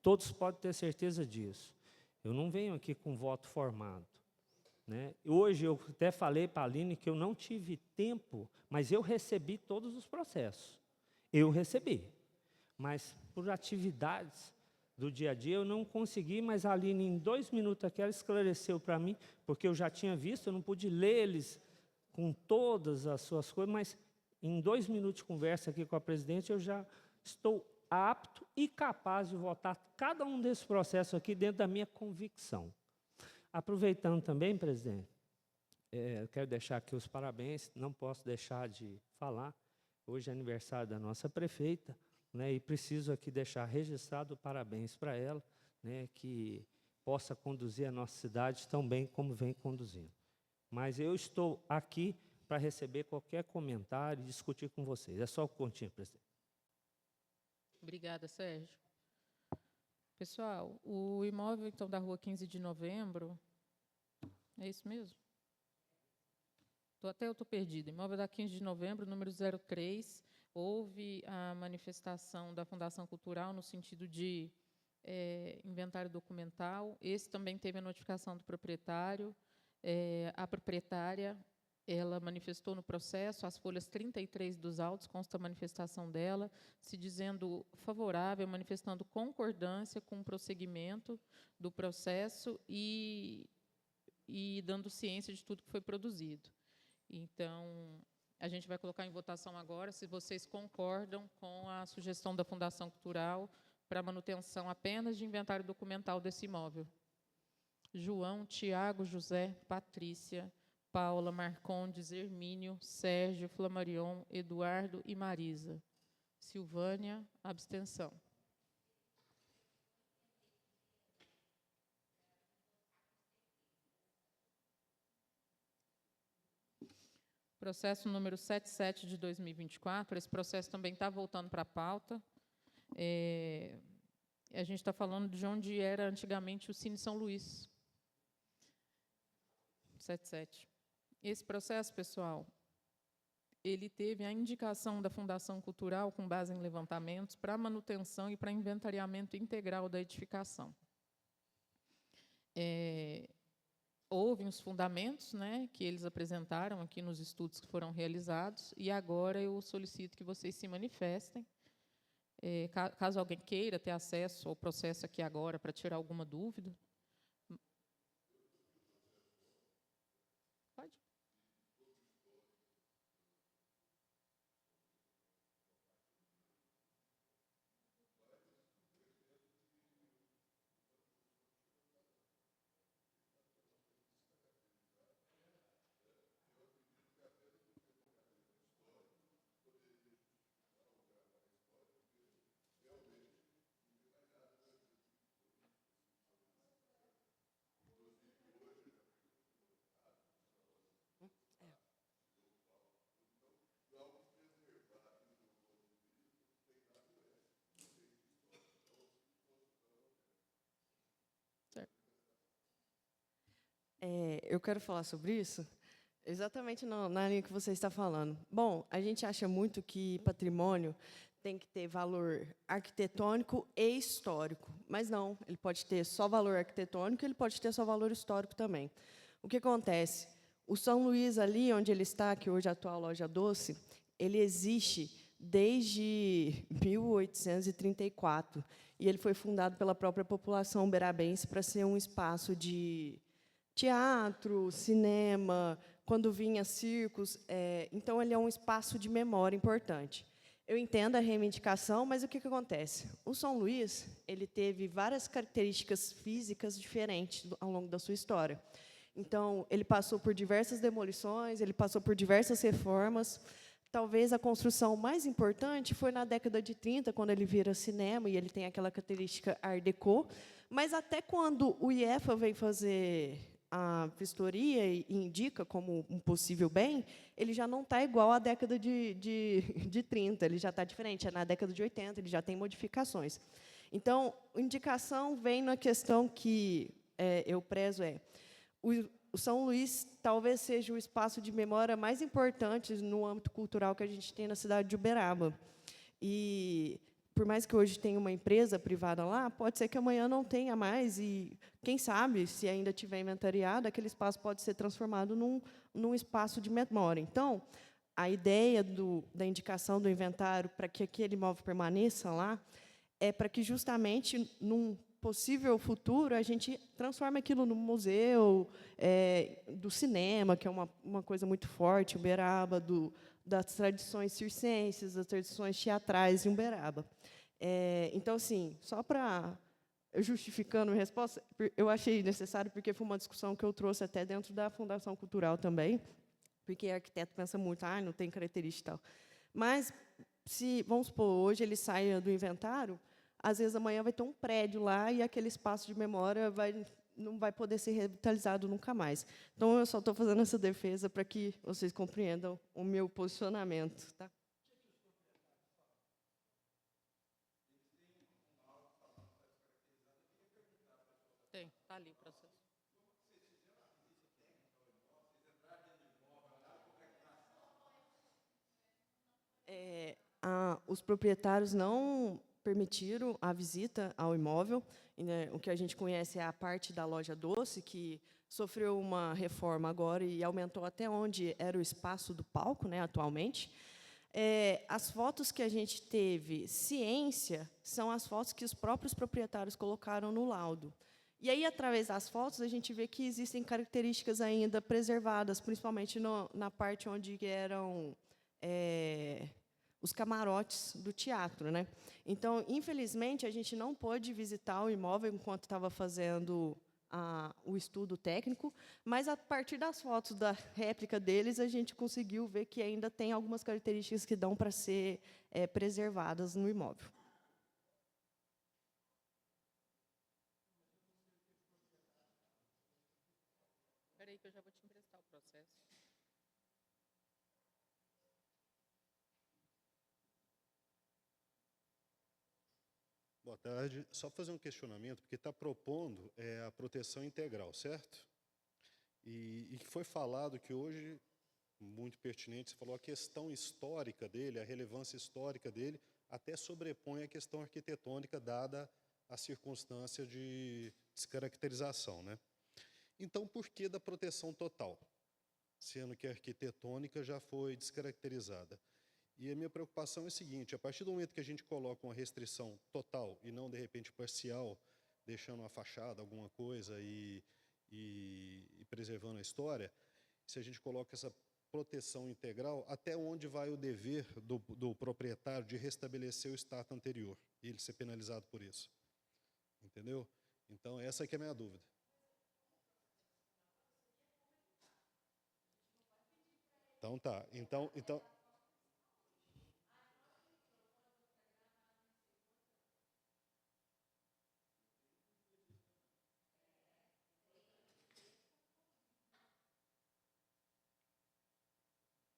S7: todos podem ter certeza disso. Eu não venho aqui com voto formado, né? Hoje eu até falei para a Aline que eu não tive tempo, mas eu recebi todos os processos. Eu recebi, mas por atividades do dia a dia eu não consegui, mas a Aline, em 2 minutos aqui, ela esclareceu para mim, porque eu já tinha visto, eu não pude ler eles com todas as suas coisas, mas em 2 minutos de conversa aqui com a presidente, eu já estou apto e capaz de votar cada um desses processos aqui dentro da minha convicção. Aproveitando também, presidente, eu quero deixar aqui os parabéns, não posso deixar de falar, hoje é aniversário da nossa prefeita, né, e preciso aqui deixar registrado parabéns para ela, né, que possa conduzir a nossa cidade tão bem como vem conduzindo. Mas eu estou aqui para receber qualquer comentário e discutir com vocês. É só o pontinho, presidente.
S1: Obrigada, Sérgio. Pessoal, o imóvel, então, da rua 15 de novembro, é isso mesmo? Eu estou perdida. Imóvel da 15 de novembro, número 03, houve a manifestação da Fundação Cultural no sentido de inventário documental. Esse também teve a notificação do proprietário. A proprietária, ela manifestou no processo, as folhas 33 dos autos, consta a manifestação dela, se dizendo favorável, manifestando concordância com o prosseguimento do processo e dando ciência de tudo que foi produzido. Então, a gente vai colocar em votação agora se vocês concordam com a sugestão da Fundação Cultural para manutenção apenas de inventário documental desse imóvel. João, Tiago, José, Patrícia, Paula, Marcondes, Hermínio, Sérgio, Flamarion, Eduardo e Marisa. Silvânia, abstenção. Processo número 77 de 2024, esse processo também está voltando para a pauta. A gente está falando de onde era antigamente o Cine São Luís. 77. Esse processo, pessoal, ele teve a indicação da Fundação Cultural, com base em levantamentos, para manutenção e para inventariamento integral da edificação. Houve os fundamentos, né, que eles apresentaram aqui nos estudos que foram realizados, e agora eu solicito que vocês se manifestem. Caso alguém queira ter acesso ao processo aqui agora para tirar alguma dúvida. Pode.
S8: Eu quero falar sobre isso, exatamente na linha que você está falando. Bom, a gente acha muito que patrimônio tem que ter valor arquitetônico e histórico, mas não, ele pode ter só valor arquitetônico, ele pode ter só valor histórico também. O que acontece? O São Luís, ali onde ele está, que hoje é a atual Loja Doce, ele existe desde 1834, e ele foi fundado pela própria população uberabense para ser um espaço de teatro, cinema, quando vinha circos. Então, ele é um espaço de memória importante. Eu entendo a reivindicação, mas o que acontece? O São Luís ele teve várias características físicas diferentes ao longo da sua história. Então, ele passou por diversas demolições, ele passou por diversas reformas. Talvez a construção mais importante foi na década de 30, quando ele vira cinema, e ele tem aquela característica Art Deco. Mas, até quando o IEFA veio fazer a vistoria e indica como um possível bem, ele já não está igual à década de 30, ele já está diferente. É na década de 80, ele já tem modificações. Então, a indicação vem na questão que eu prezo o São Luís talvez seja o espaço de memória mais importante no âmbito cultural que a gente tem na cidade de Uberaba. E, por mais que hoje tenha uma empresa privada lá, pode ser que amanhã não tenha mais, e, quem sabe, se ainda tiver inventariado, aquele espaço pode ser transformado num espaço de memória. Então, a ideia da indicação do inventário para que aquele imóvel permaneça lá é para que, justamente, num possível futuro, a gente transforme aquilo num museu do cinema, que é uma coisa muito forte, Uberaba, das tradições circenses, das tradições teatrais em Uberaba. Então, assim, só para justificando a resposta, eu achei necessário, porque foi uma discussão que eu trouxe até dentro da Fundação Cultural também, porque arquiteto pensa muito, não tem característica e tal. Mas, vamos supor, hoje ele sai do inventário, às vezes amanhã vai ter um prédio lá e aquele espaço de memória não vai poder ser revitalizado nunca mais. Então, eu só estou fazendo essa defesa para que vocês compreendam o meu posicionamento. Tá?
S1: Tem, está ali o processo.
S8: Os proprietários não permitiram a visita ao imóvel. Né, o que a gente conhece é a parte da Loja Doce, que sofreu uma reforma agora e aumentou até onde era o espaço do palco, né, atualmente. As fotos que a gente teve ciência são as fotos que os próprios proprietários colocaram no laudo. E aí, através das fotos, a gente vê que existem características ainda preservadas, principalmente na parte onde eram os camarotes do teatro, né? Então, infelizmente, a gente não pôde visitar o imóvel enquanto estava fazendo o estudo técnico, mas, a partir das fotos da réplica deles, a gente conseguiu ver que ainda tem algumas características que dão para ser preservadas no imóvel.
S1: Espera aí que eu já vou te emprestar o processo.
S9: Boa tarde. Só fazer um questionamento, porque está propondo a proteção integral, certo? E que foi falado que hoje, muito pertinente, você falou a questão histórica dele, a relevância histórica dele, até sobrepõe a questão arquitetônica, dada a circunstância de descaracterização, né? Então, por que da proteção total? Sendo que a arquitetônica já foi descaracterizada. E a minha preocupação é a seguinte: a partir do momento que a gente coloca uma restrição total e não, de repente, parcial, deixando uma fachada, alguma coisa e preservando a história, se a gente coloca essa proteção integral, até onde vai o dever do proprietário de restabelecer o status anterior e ele ser penalizado por isso? Entendeu? Então, essa aqui é a minha dúvida. Então, tá. Então...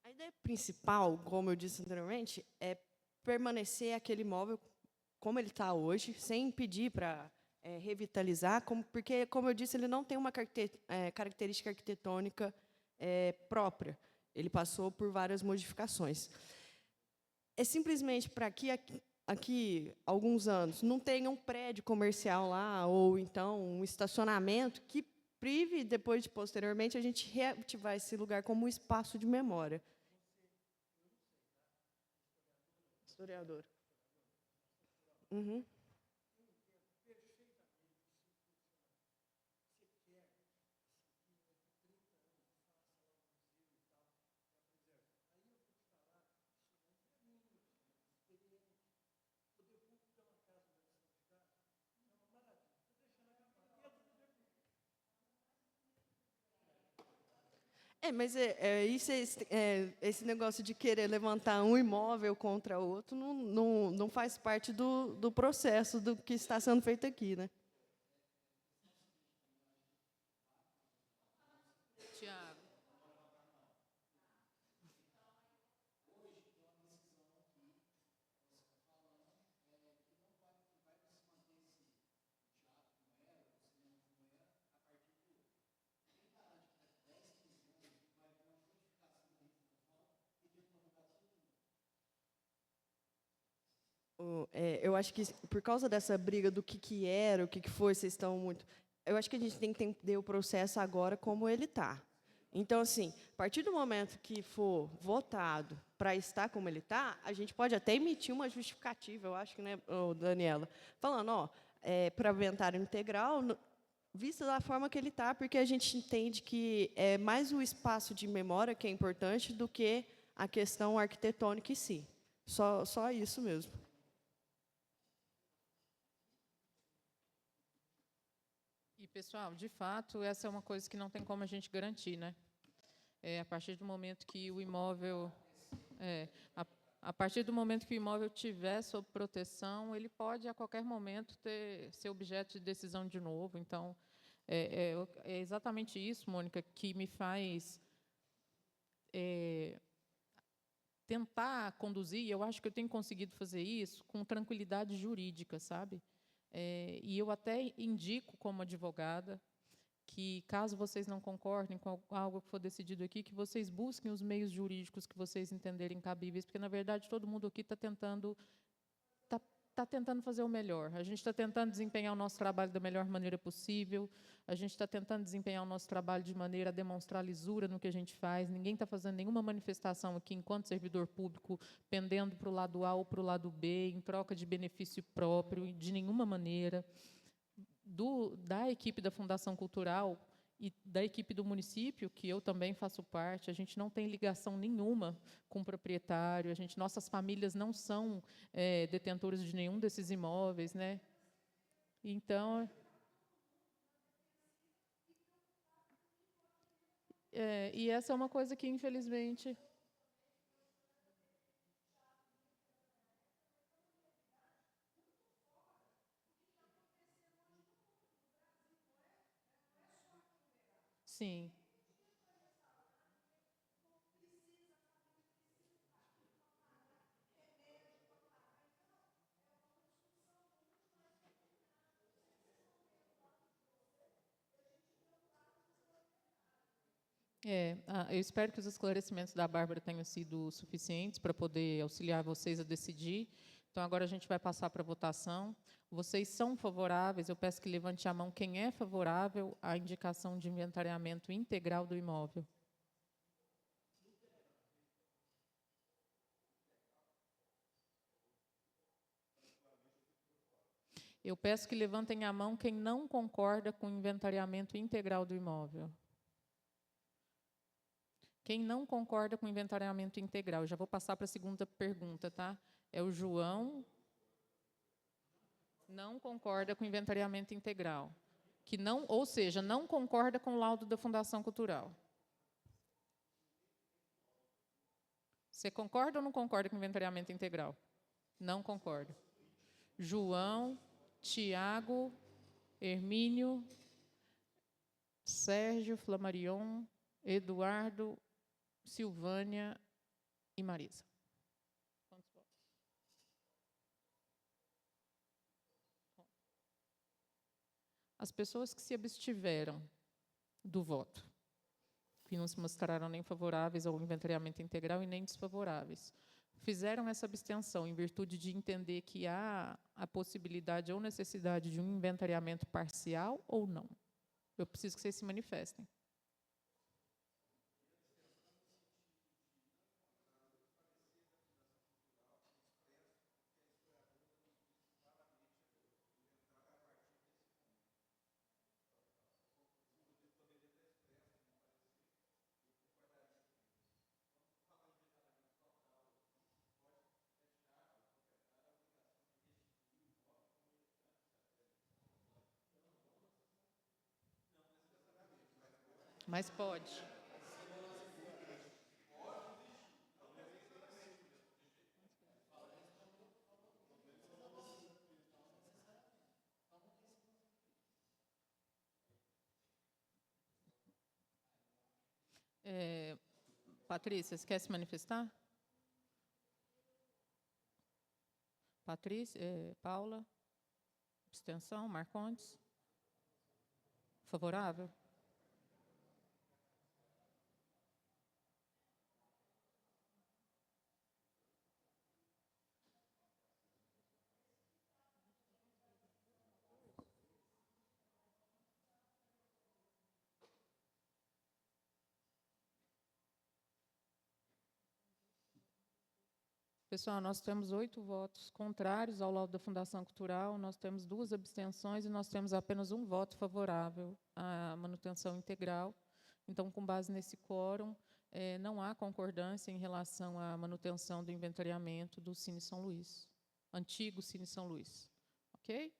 S8: A ideia principal, como eu disse anteriormente, é permanecer aquele imóvel como ele está hoje, sem pedir para revitalizar, porque, como eu disse, ele não tem uma característica arquitetônica própria. Ele passou por várias modificações. É simplesmente para que aqui, alguns anos, não tenha um prédio comercial lá, ou então um estacionamento que prive, depois, posteriormente, a gente reativar esse lugar como espaço de memória. Historiador. Uhum. Mas esse negócio de querer levantar um imóvel contra outro não faz parte do processo do que está sendo feito aqui, né?
S1: Tiago.
S8: Eu acho que, por causa dessa briga do que era, o que foi, vocês estão muito... Eu acho que a gente tem que entender o processo agora como ele está. Então, assim, a partir do momento que for votado para estar como ele está, a gente pode até emitir uma justificativa, eu acho que, né, Daniela, falando, ó, para inventário integral, vista da forma que ele está, porque a gente entende que é mais o espaço de memória que é importante do que a questão arquitetônica em si. Só isso mesmo.
S1: E, pessoal, de fato, essa é uma coisa que não tem como a gente garantir, né? A partir do momento que o imóvel... a partir do momento que o imóvel tiver sob proteção, ele pode, a qualquer momento, ser objeto de decisão de novo. Então, é exatamente isso, Mônica, que me faz tentar conduzir, e eu acho que eu tenho conseguido fazer isso com tranquilidade jurídica, sabe? E eu até indico, como advogada, que, caso vocês não concordem com algo que for decidido aqui, que vocês busquem os meios jurídicos que vocês entenderem cabíveis, porque, na verdade, todo mundo aqui está tentando fazer o melhor. A gente está tentando desempenhar o nosso trabalho da melhor maneira possível, a gente está tentando desempenhar o nosso trabalho de maneira a demonstrar lisura no que a gente faz, ninguém está fazendo nenhuma manifestação aqui, enquanto servidor público, pendendo para o lado A ou para o lado B, em troca de benefício próprio, de nenhuma maneira. Da equipe da Fundação Cultural e da equipe do município, que eu também faço parte, a gente não tem ligação nenhuma com o proprietário, nossas famílias não são detentoras de nenhum desses imóveis, né? Então, e essa é uma coisa que, infelizmente... Sim. Eu espero que os esclarecimentos da Bárbara tenham sido suficientes para poder auxiliar vocês a decidir. Então, agora a gente vai passar para a votação. Vocês são favoráveis? Eu peço que levante a mão quem é favorável à indicação de inventariamento integral do imóvel. Eu peço que levantem a mão quem não concorda com o inventariamento integral do imóvel. Quem não concorda com o inventariamento integral? Eu já vou passar para a segunda pergunta, tá? É o João. Não concorda com o inventariamento integral. Ou seja, não concorda com o laudo da Fundação Cultural. Você concorda ou não concorda com o inventariamento integral? Não concorda. João, Tiago, Hermínio, Sérgio, Flamarion, Eduardo, Silvânia e Marisa. Quantos votos? As pessoas que se abstiveram do voto, que não se mostraram nem favoráveis ao inventariamento integral e nem desfavoráveis, fizeram essa abstenção em virtude de entender que há a possibilidade ou necessidade de um inventariamento parcial ou não? Eu preciso que vocês se manifestem. Mas pode. Patrícia, você quer se manifestar? Patrícia, Paula? Abstenção? Marcondes? Favorável? Pessoal, nós temos 8 votos contrários ao laudo da Fundação Cultural, nós temos 2 abstenções e nós temos apenas 1 voto favorável à manutenção integral. Então, com base nesse quórum, não há concordância em relação à manutenção do inventariamento do Cine São Luís, antigo Cine São Luís. Ok?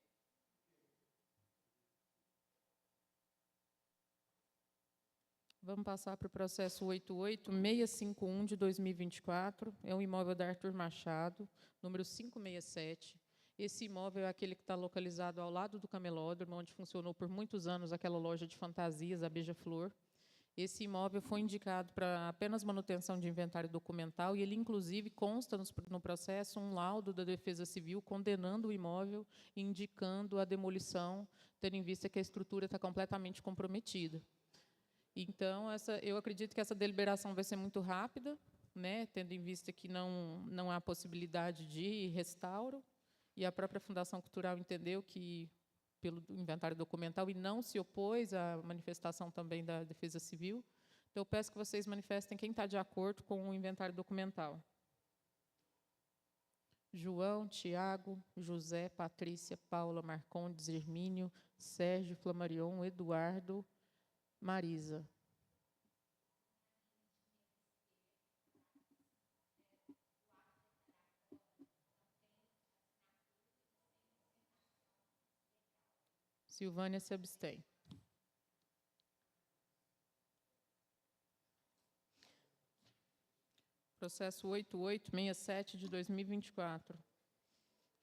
S1: Vamos passar para o processo 88651 de 2024. É um imóvel da Arthur Machado, número 567. Esse imóvel é aquele que está localizado ao lado do Camelódromo, onde funcionou por muitos anos aquela loja de fantasias, a Beija-Flor. Esse imóvel foi indicado para apenas manutenção de inventário documental e ele, inclusive, consta no processo um laudo da Defesa Civil condenando o imóvel e indicando a demolição, tendo em vista que a estrutura está completamente comprometida. Então, eu acredito que essa deliberação vai ser muito rápida, né, tendo em vista que não há possibilidade de restauro, e a própria Fundação Cultural entendeu que, pelo inventário documental, e não se opôs à manifestação também da Defesa Civil. Então, eu peço que vocês manifestem quem está de acordo com o inventário documental. João, Tiago, José, Patrícia, Paula, Marcondes, Hermínio, Sérgio, Flamarion, Eduardo, Marisa. Silvânia se abstém. Processo 8867 de 2024.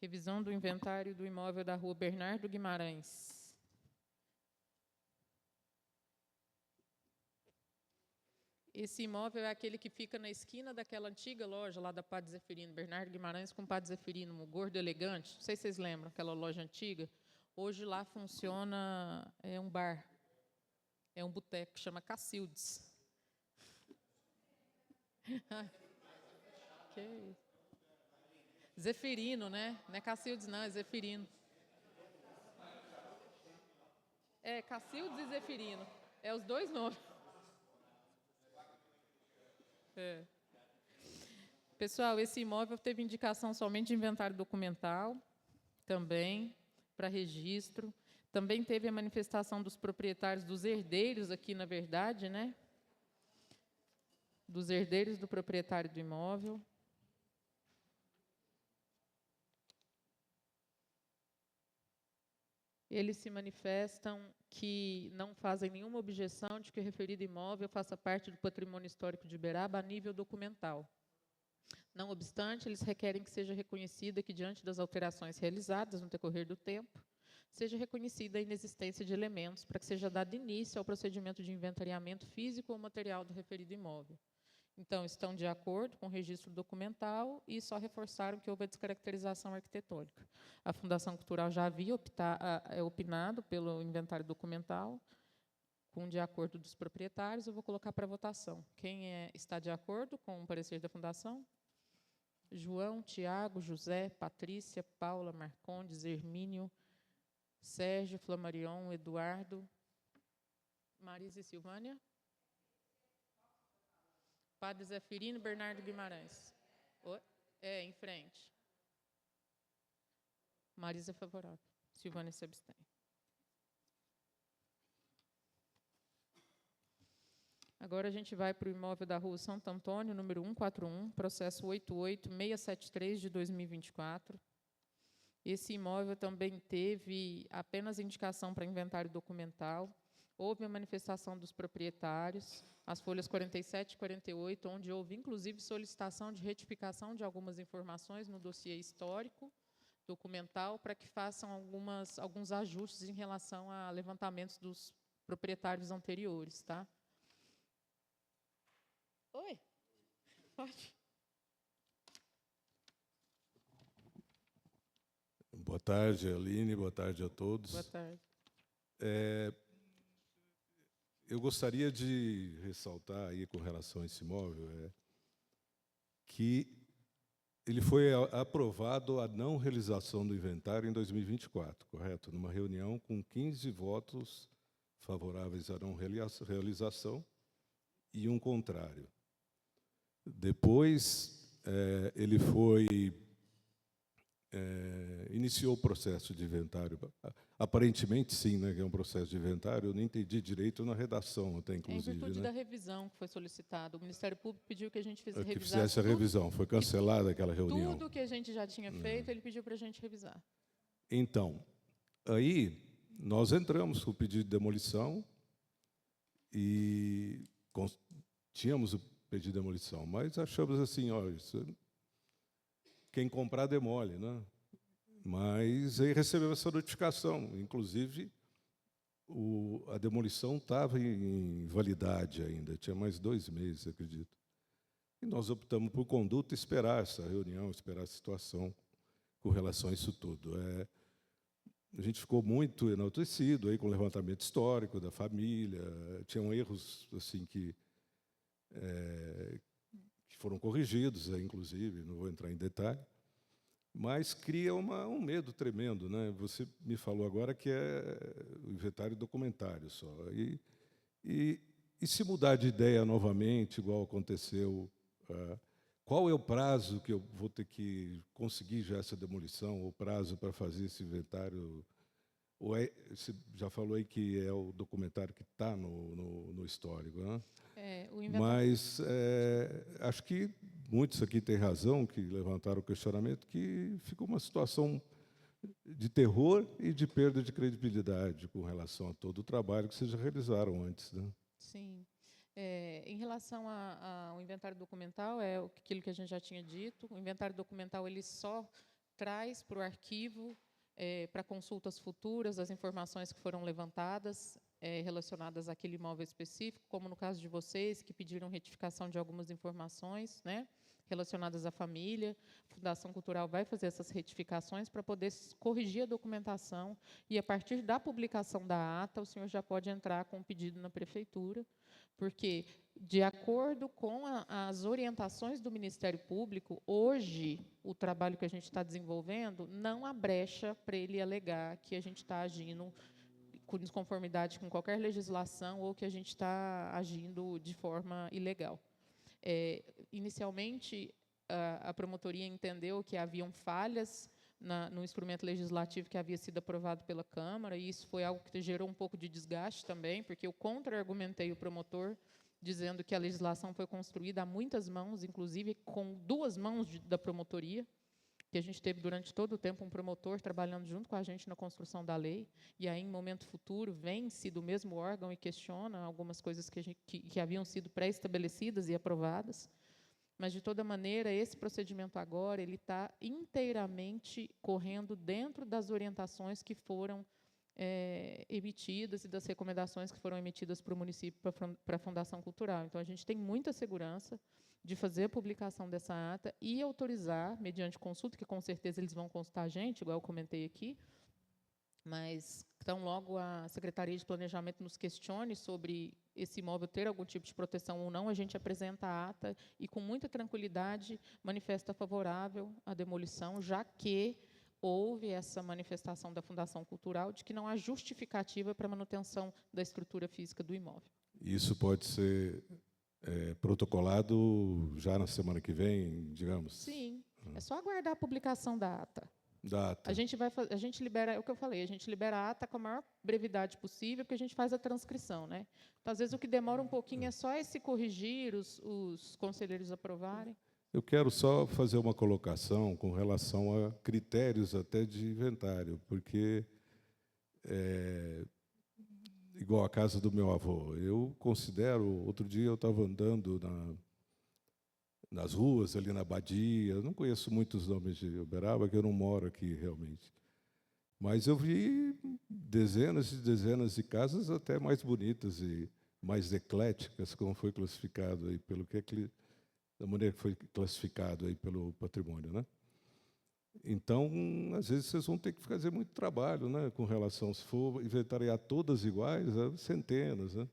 S1: Revisão do inventário do imóvel da Rua Bernardo Guimarães. Esse imóvel é aquele que fica na esquina daquela antiga loja lá da Padre Zeferino, Bernardo Guimarães com Padre Zeferino, o Gordo Elegante. Não sei se vocês lembram, aquela loja antiga. Hoje lá funciona um bar, é um boteco que chama Cacildes. Que isso? Zeferino, né? Não é Cacildes, não, é Zeferino. É Cacildes e Zeferino. É os 2 nomes. Pessoal, esse imóvel teve indicação somente de inventário documental, também, para registro. Também teve a manifestação dos proprietários, dos herdeiros aqui, na verdade, né? Dos herdeiros do proprietário do imóvel. Eles se manifestam que não fazem nenhuma objeção de que o referido imóvel faça parte do patrimônio histórico de Uberaba a nível documental. Não obstante, eles requerem que seja reconhecida que, diante das alterações realizadas no decorrer do tempo, seja reconhecida a inexistência de elementos para que seja dado início ao procedimento de inventariamento físico ou material do referido imóvel. Então, estão de acordo com o registro documental e só reforçaram que houve a descaracterização arquitetônica. A Fundação Cultural já havia opinado pelo inventário documental, com de acordo dos proprietários. Eu vou colocar para votação. Quem está de acordo com o parecer da Fundação? João, Tiago, José, Patrícia, Paula, Marcondes, Hermínio, Sérgio, Flamarion, Eduardo, Marisa e Silvânia. Padre Zeferino e Bernardo Guimarães. Oi? Em frente. Marisa é favorável. Silvânia se abstém. Agora a gente vai para o imóvel da Rua Santo Antônio, número 141, processo 88673 de 2024. Esse imóvel também teve apenas indicação para inventário documental. Houve a manifestação dos proprietários, as folhas 47 e 48, onde houve, inclusive, solicitação de retificação de algumas informações no dossiê histórico documental para que façam alguns ajustes em relação a levantamentos dos proprietários anteriores. Tá? Oi, pode.
S10: Boa tarde, Aline, boa tarde a todos.
S1: Boa tarde.
S10: Eu gostaria de ressaltar aí com relação a esse imóvel que ele foi aprovado a não realização do inventário em 2024, correto? Numa reunião com 15 votos favoráveis à não realização e um contrário. Depois, ele iniciou o processo de inventário. Aparentemente, sim, né, que é um processo de inventário. Eu não entendi direito na redação, até, inclusive.
S1: Em virtude
S10: né?
S1: da revisão que foi solicitada. O Ministério Público pediu que a gente
S10: Que
S1: revisasse
S10: fizesse a revisão. Foi cancelada aquela reunião.
S1: Tudo que a gente já tinha feito, ele pediu para a gente revisar.
S10: Então, aí, nós entramos com o pedido de demolição e tínhamos o pedido de demolição, mas achamos assim, olha, quem comprar demole, né? Mas aí recebeu essa notificação, inclusive a demolição estava em validade ainda, tinha mais 2 meses, acredito. E nós optamos por conduta, esperar essa reunião, esperar a situação com relação a isso tudo. A gente ficou muito enaltecido aí com o levantamento histórico da família, tinham erros assim que foram corrigidos, inclusive, não vou entrar em detalhe, mas cria um medo tremendo, né? Você me falou agora que é o inventário documentário só. E se mudar de ideia novamente, igual aconteceu, qual é o prazo que eu vou ter que conseguir já essa demolição, o prazo para fazer esse inventário? Ou você já falou aí que é o documentário que está no histórico, né? Mas acho que muitos aqui têm razão, que levantaram o questionamento, que ficou uma situação de terror e de perda de credibilidade com relação a todo o trabalho que vocês já realizaram antes. Né?
S1: Sim. Em relação ao inventário documental, é aquilo que a gente já tinha dito. O inventário documental ele só traz para o arquivo, para consultas futuras, as informações que foram levantadas relacionadas àquele imóvel específico, como no caso de vocês, que pediram retificação de algumas informações, né, relacionadas à família. A Fundação Cultural vai fazer essas retificações para poder corrigir a documentação e, a partir da publicação da ata, o senhor já pode entrar com um pedido na prefeitura, porque, de acordo com as orientações do Ministério Público, hoje, o trabalho que a gente está desenvolvendo não há brecha para ele alegar que a gente está agindo com desconformidade com qualquer legislação ou que a gente está agindo de forma ilegal. Inicialmente, a promotoria entendeu que haviam falhas no instrumento legislativo que havia sido aprovado pela Câmara, e isso foi algo que gerou um pouco de desgaste também, porque eu contra-argumentei o promotor, dizendo que a legislação foi construída a muitas mãos, inclusive com 2 mãos da promotoria, que a gente teve durante todo o tempo um promotor trabalhando junto com a gente na construção da lei, e aí, em momento futuro, vem-se do mesmo órgão e questiona algumas coisas que haviam sido pré-estabelecidas e aprovadas. Mas, de toda maneira, esse procedimento agora ele está inteiramente correndo dentro das orientações que foram emitidas e das recomendações que foram emitidas para o município, para a Fundação Cultural. Então, a gente tem muita segurança de fazer a publicação dessa ata e autorizar, mediante consulta, que com certeza eles vão consultar a gente, igual eu comentei aqui, mas tão logo a Secretaria de Planejamento nos questione sobre esse imóvel ter algum tipo de proteção ou não, a gente apresenta a ata e, com muita tranquilidade, manifesta favorável à demolição, já que houve essa manifestação da Fundação Cultural de que não há justificativa para a manutenção da estrutura física do imóvel.
S10: Isso pode ser protocolado já na semana que vem, digamos?
S1: Sim, é só aguardar a publicação da ata.
S10: Data.
S1: A gente libera, é o que eu falei, a gente libera a ata com a maior brevidade possível, porque a gente faz a transcrição, né? Então, às vezes, o que demora um pouquinho é só esse corrigir, os conselheiros aprovarem.
S10: Eu quero só fazer uma colocação com relação a critérios até de inventário, porque, igual a casa do meu avô, eu considero, outro dia eu estava andando nas ruas, ali na Badia, eu não conheço muitos nomes de Uberaba, que eu não moro aqui realmente, mas eu vi dezenas e dezenas de casas até mais bonitas e mais ecléticas, como foi classificado aí pelo da maneira que foi classificado aí pelo patrimônio, né? Então, às vezes vocês vão ter que fazer muito trabalho, né, com relação, se for inventariar todas iguais, centenas, né?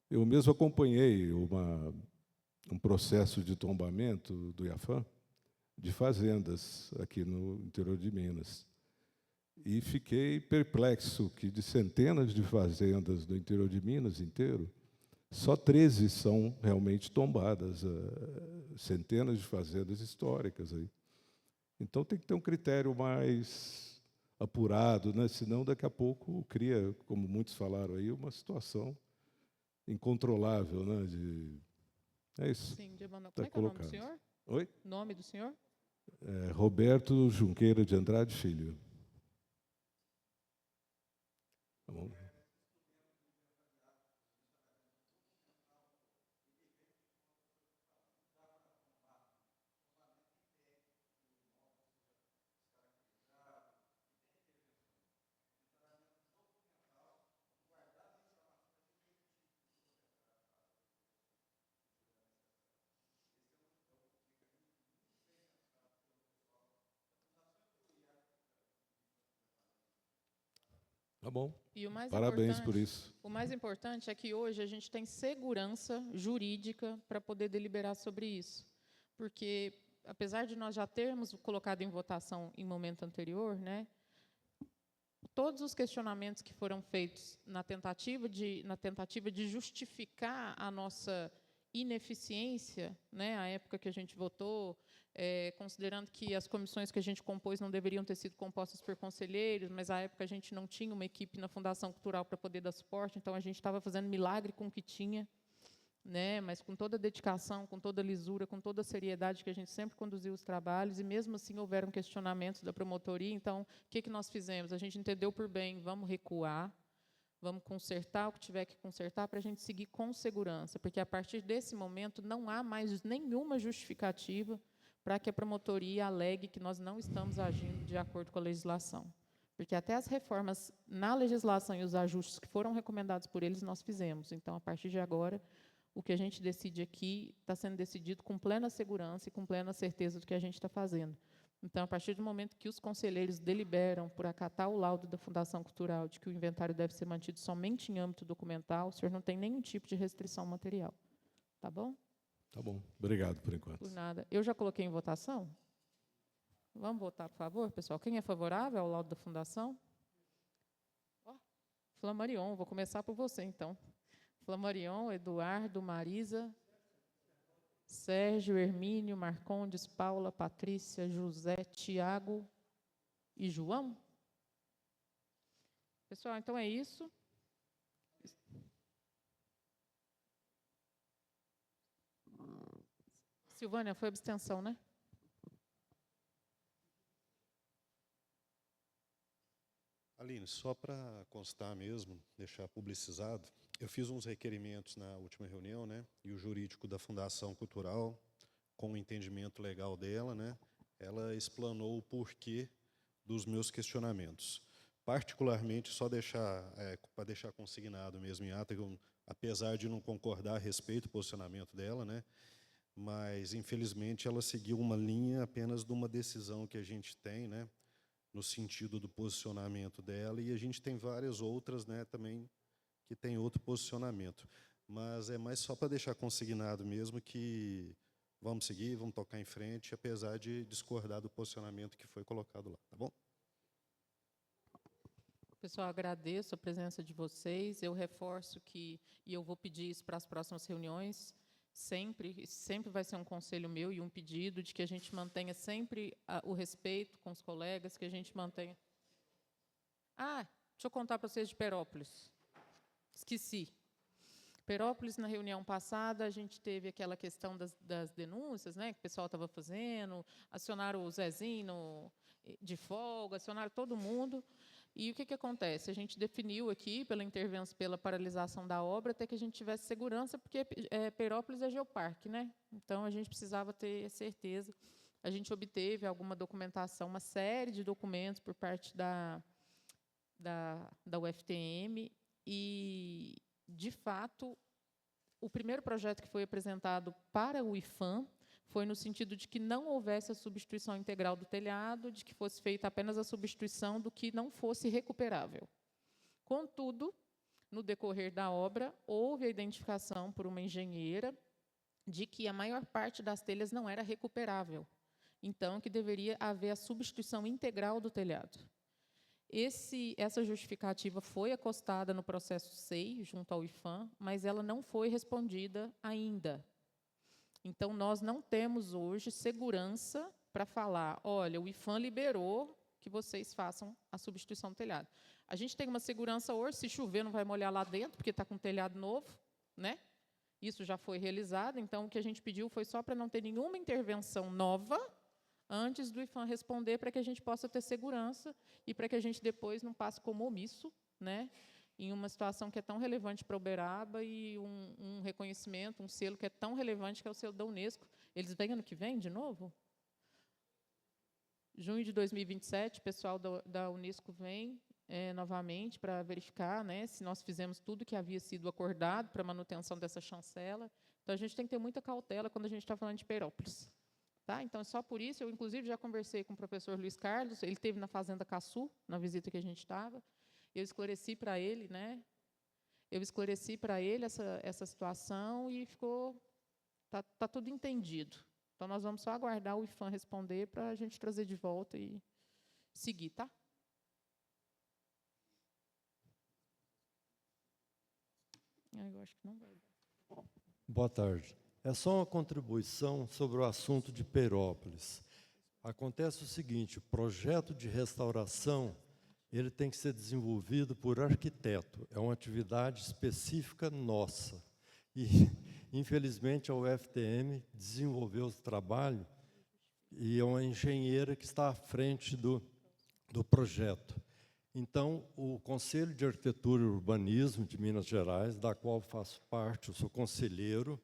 S10: Eu mesmo acompanhei um processo de tombamento do IAFAM de fazendas aqui no interior de Minas. E fiquei perplexo que de centenas de fazendas do interior de Minas inteiro, só 13 são realmente tombadas, centenas de fazendas históricas aí. Então tem que ter um critério mais apurado, né? Senão daqui a pouco cria, como muitos falaram aí, uma situação incontrolável, né? É isso.
S1: Sim, como é que é o nome do senhor?
S10: Oi?
S1: Nome do senhor?
S10: Roberto Junqueira de Andrade Filho. Tá bom? Tá bom.
S1: E o mais
S10: Parabéns por isso.
S1: O mais importante é que hoje a gente tem segurança jurídica para poder deliberar sobre isso. Porque, apesar de nós já termos colocado em votação em momento anterior, né, todos os questionamentos que foram feitos na tentativa de justificar a nossa ineficiência, né, a época que a gente votou, considerando que as comissões que a gente compôs não deveriam ter sido compostas por conselheiros, mas, à época, a gente não tinha uma equipe na Fundação Cultural para poder dar suporte, então a gente estava fazendo milagre com o que tinha, né, mas com toda a dedicação, com toda a lisura, com toda a seriedade que a gente sempre conduziu os trabalhos, e, mesmo assim, houveram questionamentos da promotoria. Então, o que nós fizemos? A gente entendeu por bem, vamos recuar, vamos consertar o que tiver que consertar para a gente seguir com segurança, porque, a partir desse momento, não há mais nenhuma justificativa para que a promotoria alegue que nós não estamos agindo de acordo com a legislação. Porque até as reformas na legislação e os ajustes que foram recomendados por eles, nós fizemos. Então, a partir de agora, o que a gente decide aqui está sendo decidido com plena segurança e com plena certeza do que a gente está fazendo. Então, a partir do momento que os conselheiros deliberam por acatar o laudo da Fundação Cultural de que o inventário deve ser mantido somente em âmbito documental, o senhor não tem nenhum tipo de restrição material. Tá bom?
S10: Tá bom. Obrigado por enquanto.
S1: Por nada. Eu já coloquei em votação? Vamos votar, por favor, pessoal? Quem é favorável ao laudo da Fundação? Flamarion, vou começar por você, então. Flamarion, Eduardo, Marisa, Sérgio, Hermínio, Marcondes, Paula, Patrícia, José, Tiago e João? Pessoal, então é isso. Silvânia, foi abstenção, né?
S9: Aline, só para constar mesmo, deixar publicizado, eu fiz uns requerimentos na última reunião, né? E o jurídico da Fundação Cultural, com o entendimento legal dela, né? Ela explanou o porquê dos meus questionamentos. Particularmente, só para deixar consignado mesmo em ata, apesar de não concordar a respeito do posicionamento dela, né? Mas, infelizmente, ela seguiu uma linha apenas de uma decisão que a gente tem, né, no sentido do posicionamento dela, e a gente tem várias outras, né, também que tem outro posicionamento. Mas é mais só para deixar consignado mesmo que vamos seguir, vamos tocar em frente, apesar de discordar do posicionamento que foi colocado lá. Tá bom?
S1: Pessoal, agradeço a presença de vocês. Eu reforço que, e eu vou pedir isso para as próximas reuniões, sempre vai ser um conselho meu e um pedido de que a gente mantenha sempre o respeito com os colegas, que a gente mantenha... Ah, deixa eu contar para vocês de Perópolis. Esqueci. Perópolis, na reunião passada, a gente teve aquela questão das denúncias, né, que o pessoal estava fazendo, acionaram o Zezinho de folga, acionaram todo mundo. E o que acontece? A gente definiu aqui, pela paralisação da obra, até que a gente tivesse segurança, porque Perópolis é geoparque, né? Então, a gente precisava ter certeza. A gente obteve alguma documentação, uma série de documentos por parte da UFTM, e, de fato, o primeiro projeto que foi apresentado para o IPHAN foi no sentido de que não houvesse a substituição integral do telhado, de que fosse feita apenas a substituição do que não fosse recuperável. Contudo, no decorrer da obra, houve a identificação por uma engenheira de que a maior parte das telhas não era recuperável, então que deveria haver a substituição integral do telhado. Essa justificativa foi acostada no processo SEI, junto ao IPHAN, mas ela não foi respondida ainda. Então, nós não temos hoje segurança para falar, olha, o IPHAN liberou que vocês façam a substituição do telhado. A gente tem uma segurança hoje, se chover não vai molhar lá dentro, porque está com telhado novo, né? Isso já foi realizado, então o que a gente pediu foi só para não ter nenhuma intervenção nova antes do IPHAN responder, para que a gente possa ter segurança e para que a gente depois não passe como omisso, né, em uma situação que é tão relevante para Uberaba e um reconhecimento, um selo que é tão relevante, que é o selo da Unesco. Eles vêm ano que vem, de novo? Junho de 2027, o pessoal da Unesco vem novamente para verificar, né, se nós fizemos tudo que havia sido acordado para a manutenção dessa chancela. Então, a gente tem que ter muita cautela quando a gente está falando de Perópolis. Tá? Então, só por isso, eu, inclusive, já conversei com o professor Luiz Carlos, ele esteve na Fazenda Caçu, na visita que a gente estava, eu esclareci para ele, né? Eu esclareci para ele essa situação e tá tudo entendido. Então, nós vamos só aguardar o IPHAN responder para a gente trazer de volta e seguir, tá? Eu acho que não vai dar.
S11: Boa tarde. É só uma contribuição sobre o assunto de Perópolis. Acontece o seguinte, o projeto de restauração ele tem que ser desenvolvido por arquiteto. É uma atividade específica nossa. E, infelizmente, a UFTM desenvolveu o trabalho e é uma engenheira que está à frente do projeto. Então, o Conselho de Arquitetura e Urbanismo de Minas Gerais, da qual faço parte, eu sou conselheiro,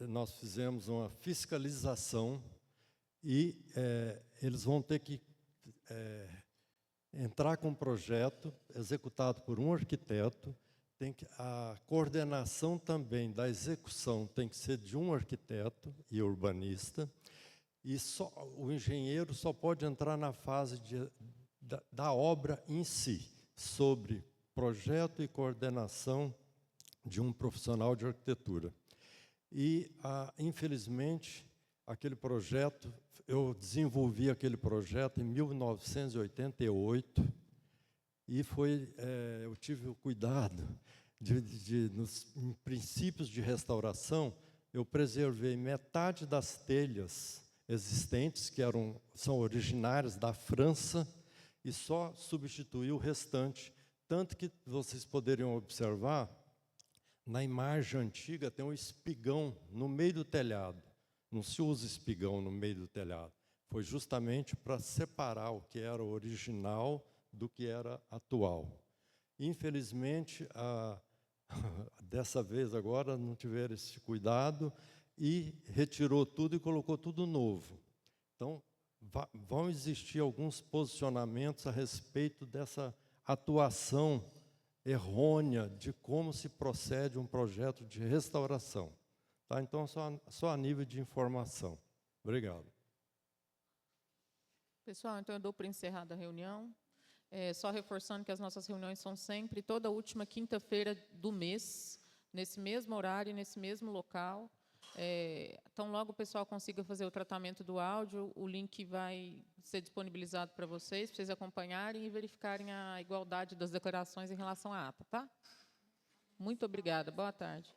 S11: nós fizemos uma fiscalização e eles vão ter que entrar com um projeto executado por um arquiteto, a coordenação também da execução tem que ser de um arquiteto e urbanista, e o engenheiro só pode entrar na fase da obra em si, sobre projeto e coordenação de um profissional de arquitetura. E, infelizmente, aquele projeto, eu desenvolvi aquele projeto em 1988 e eu tive o cuidado nos princípios de restauração, eu preservei metade das telhas existentes, que são originárias da França, e só substituí o restante. Tanto que vocês poderiam observar, na imagem antiga tem um espigão no meio do telhado. Não se usa espigão no meio do telhado. Foi justamente para separar o que era original do que era atual. Infelizmente, dessa vez agora não tiveram esse cuidado e retirou tudo e colocou tudo novo. Então, vão existir alguns posicionamentos a respeito dessa atuação errônea de como se procede um projeto de restauração. Tá? Então, só a nível de informação. Obrigado.
S1: Pessoal, então eu dou por encerrada a reunião. Só reforçando que as nossas reuniões são sempre toda última quinta-feira do mês, nesse mesmo horário, nesse mesmo local. Tão logo o pessoal consiga fazer o tratamento do áudio, o link vai ser disponibilizado para vocês acompanharem e verificarem a igualdade das declarações em relação à ata, tá? Muito obrigada. Boa tarde.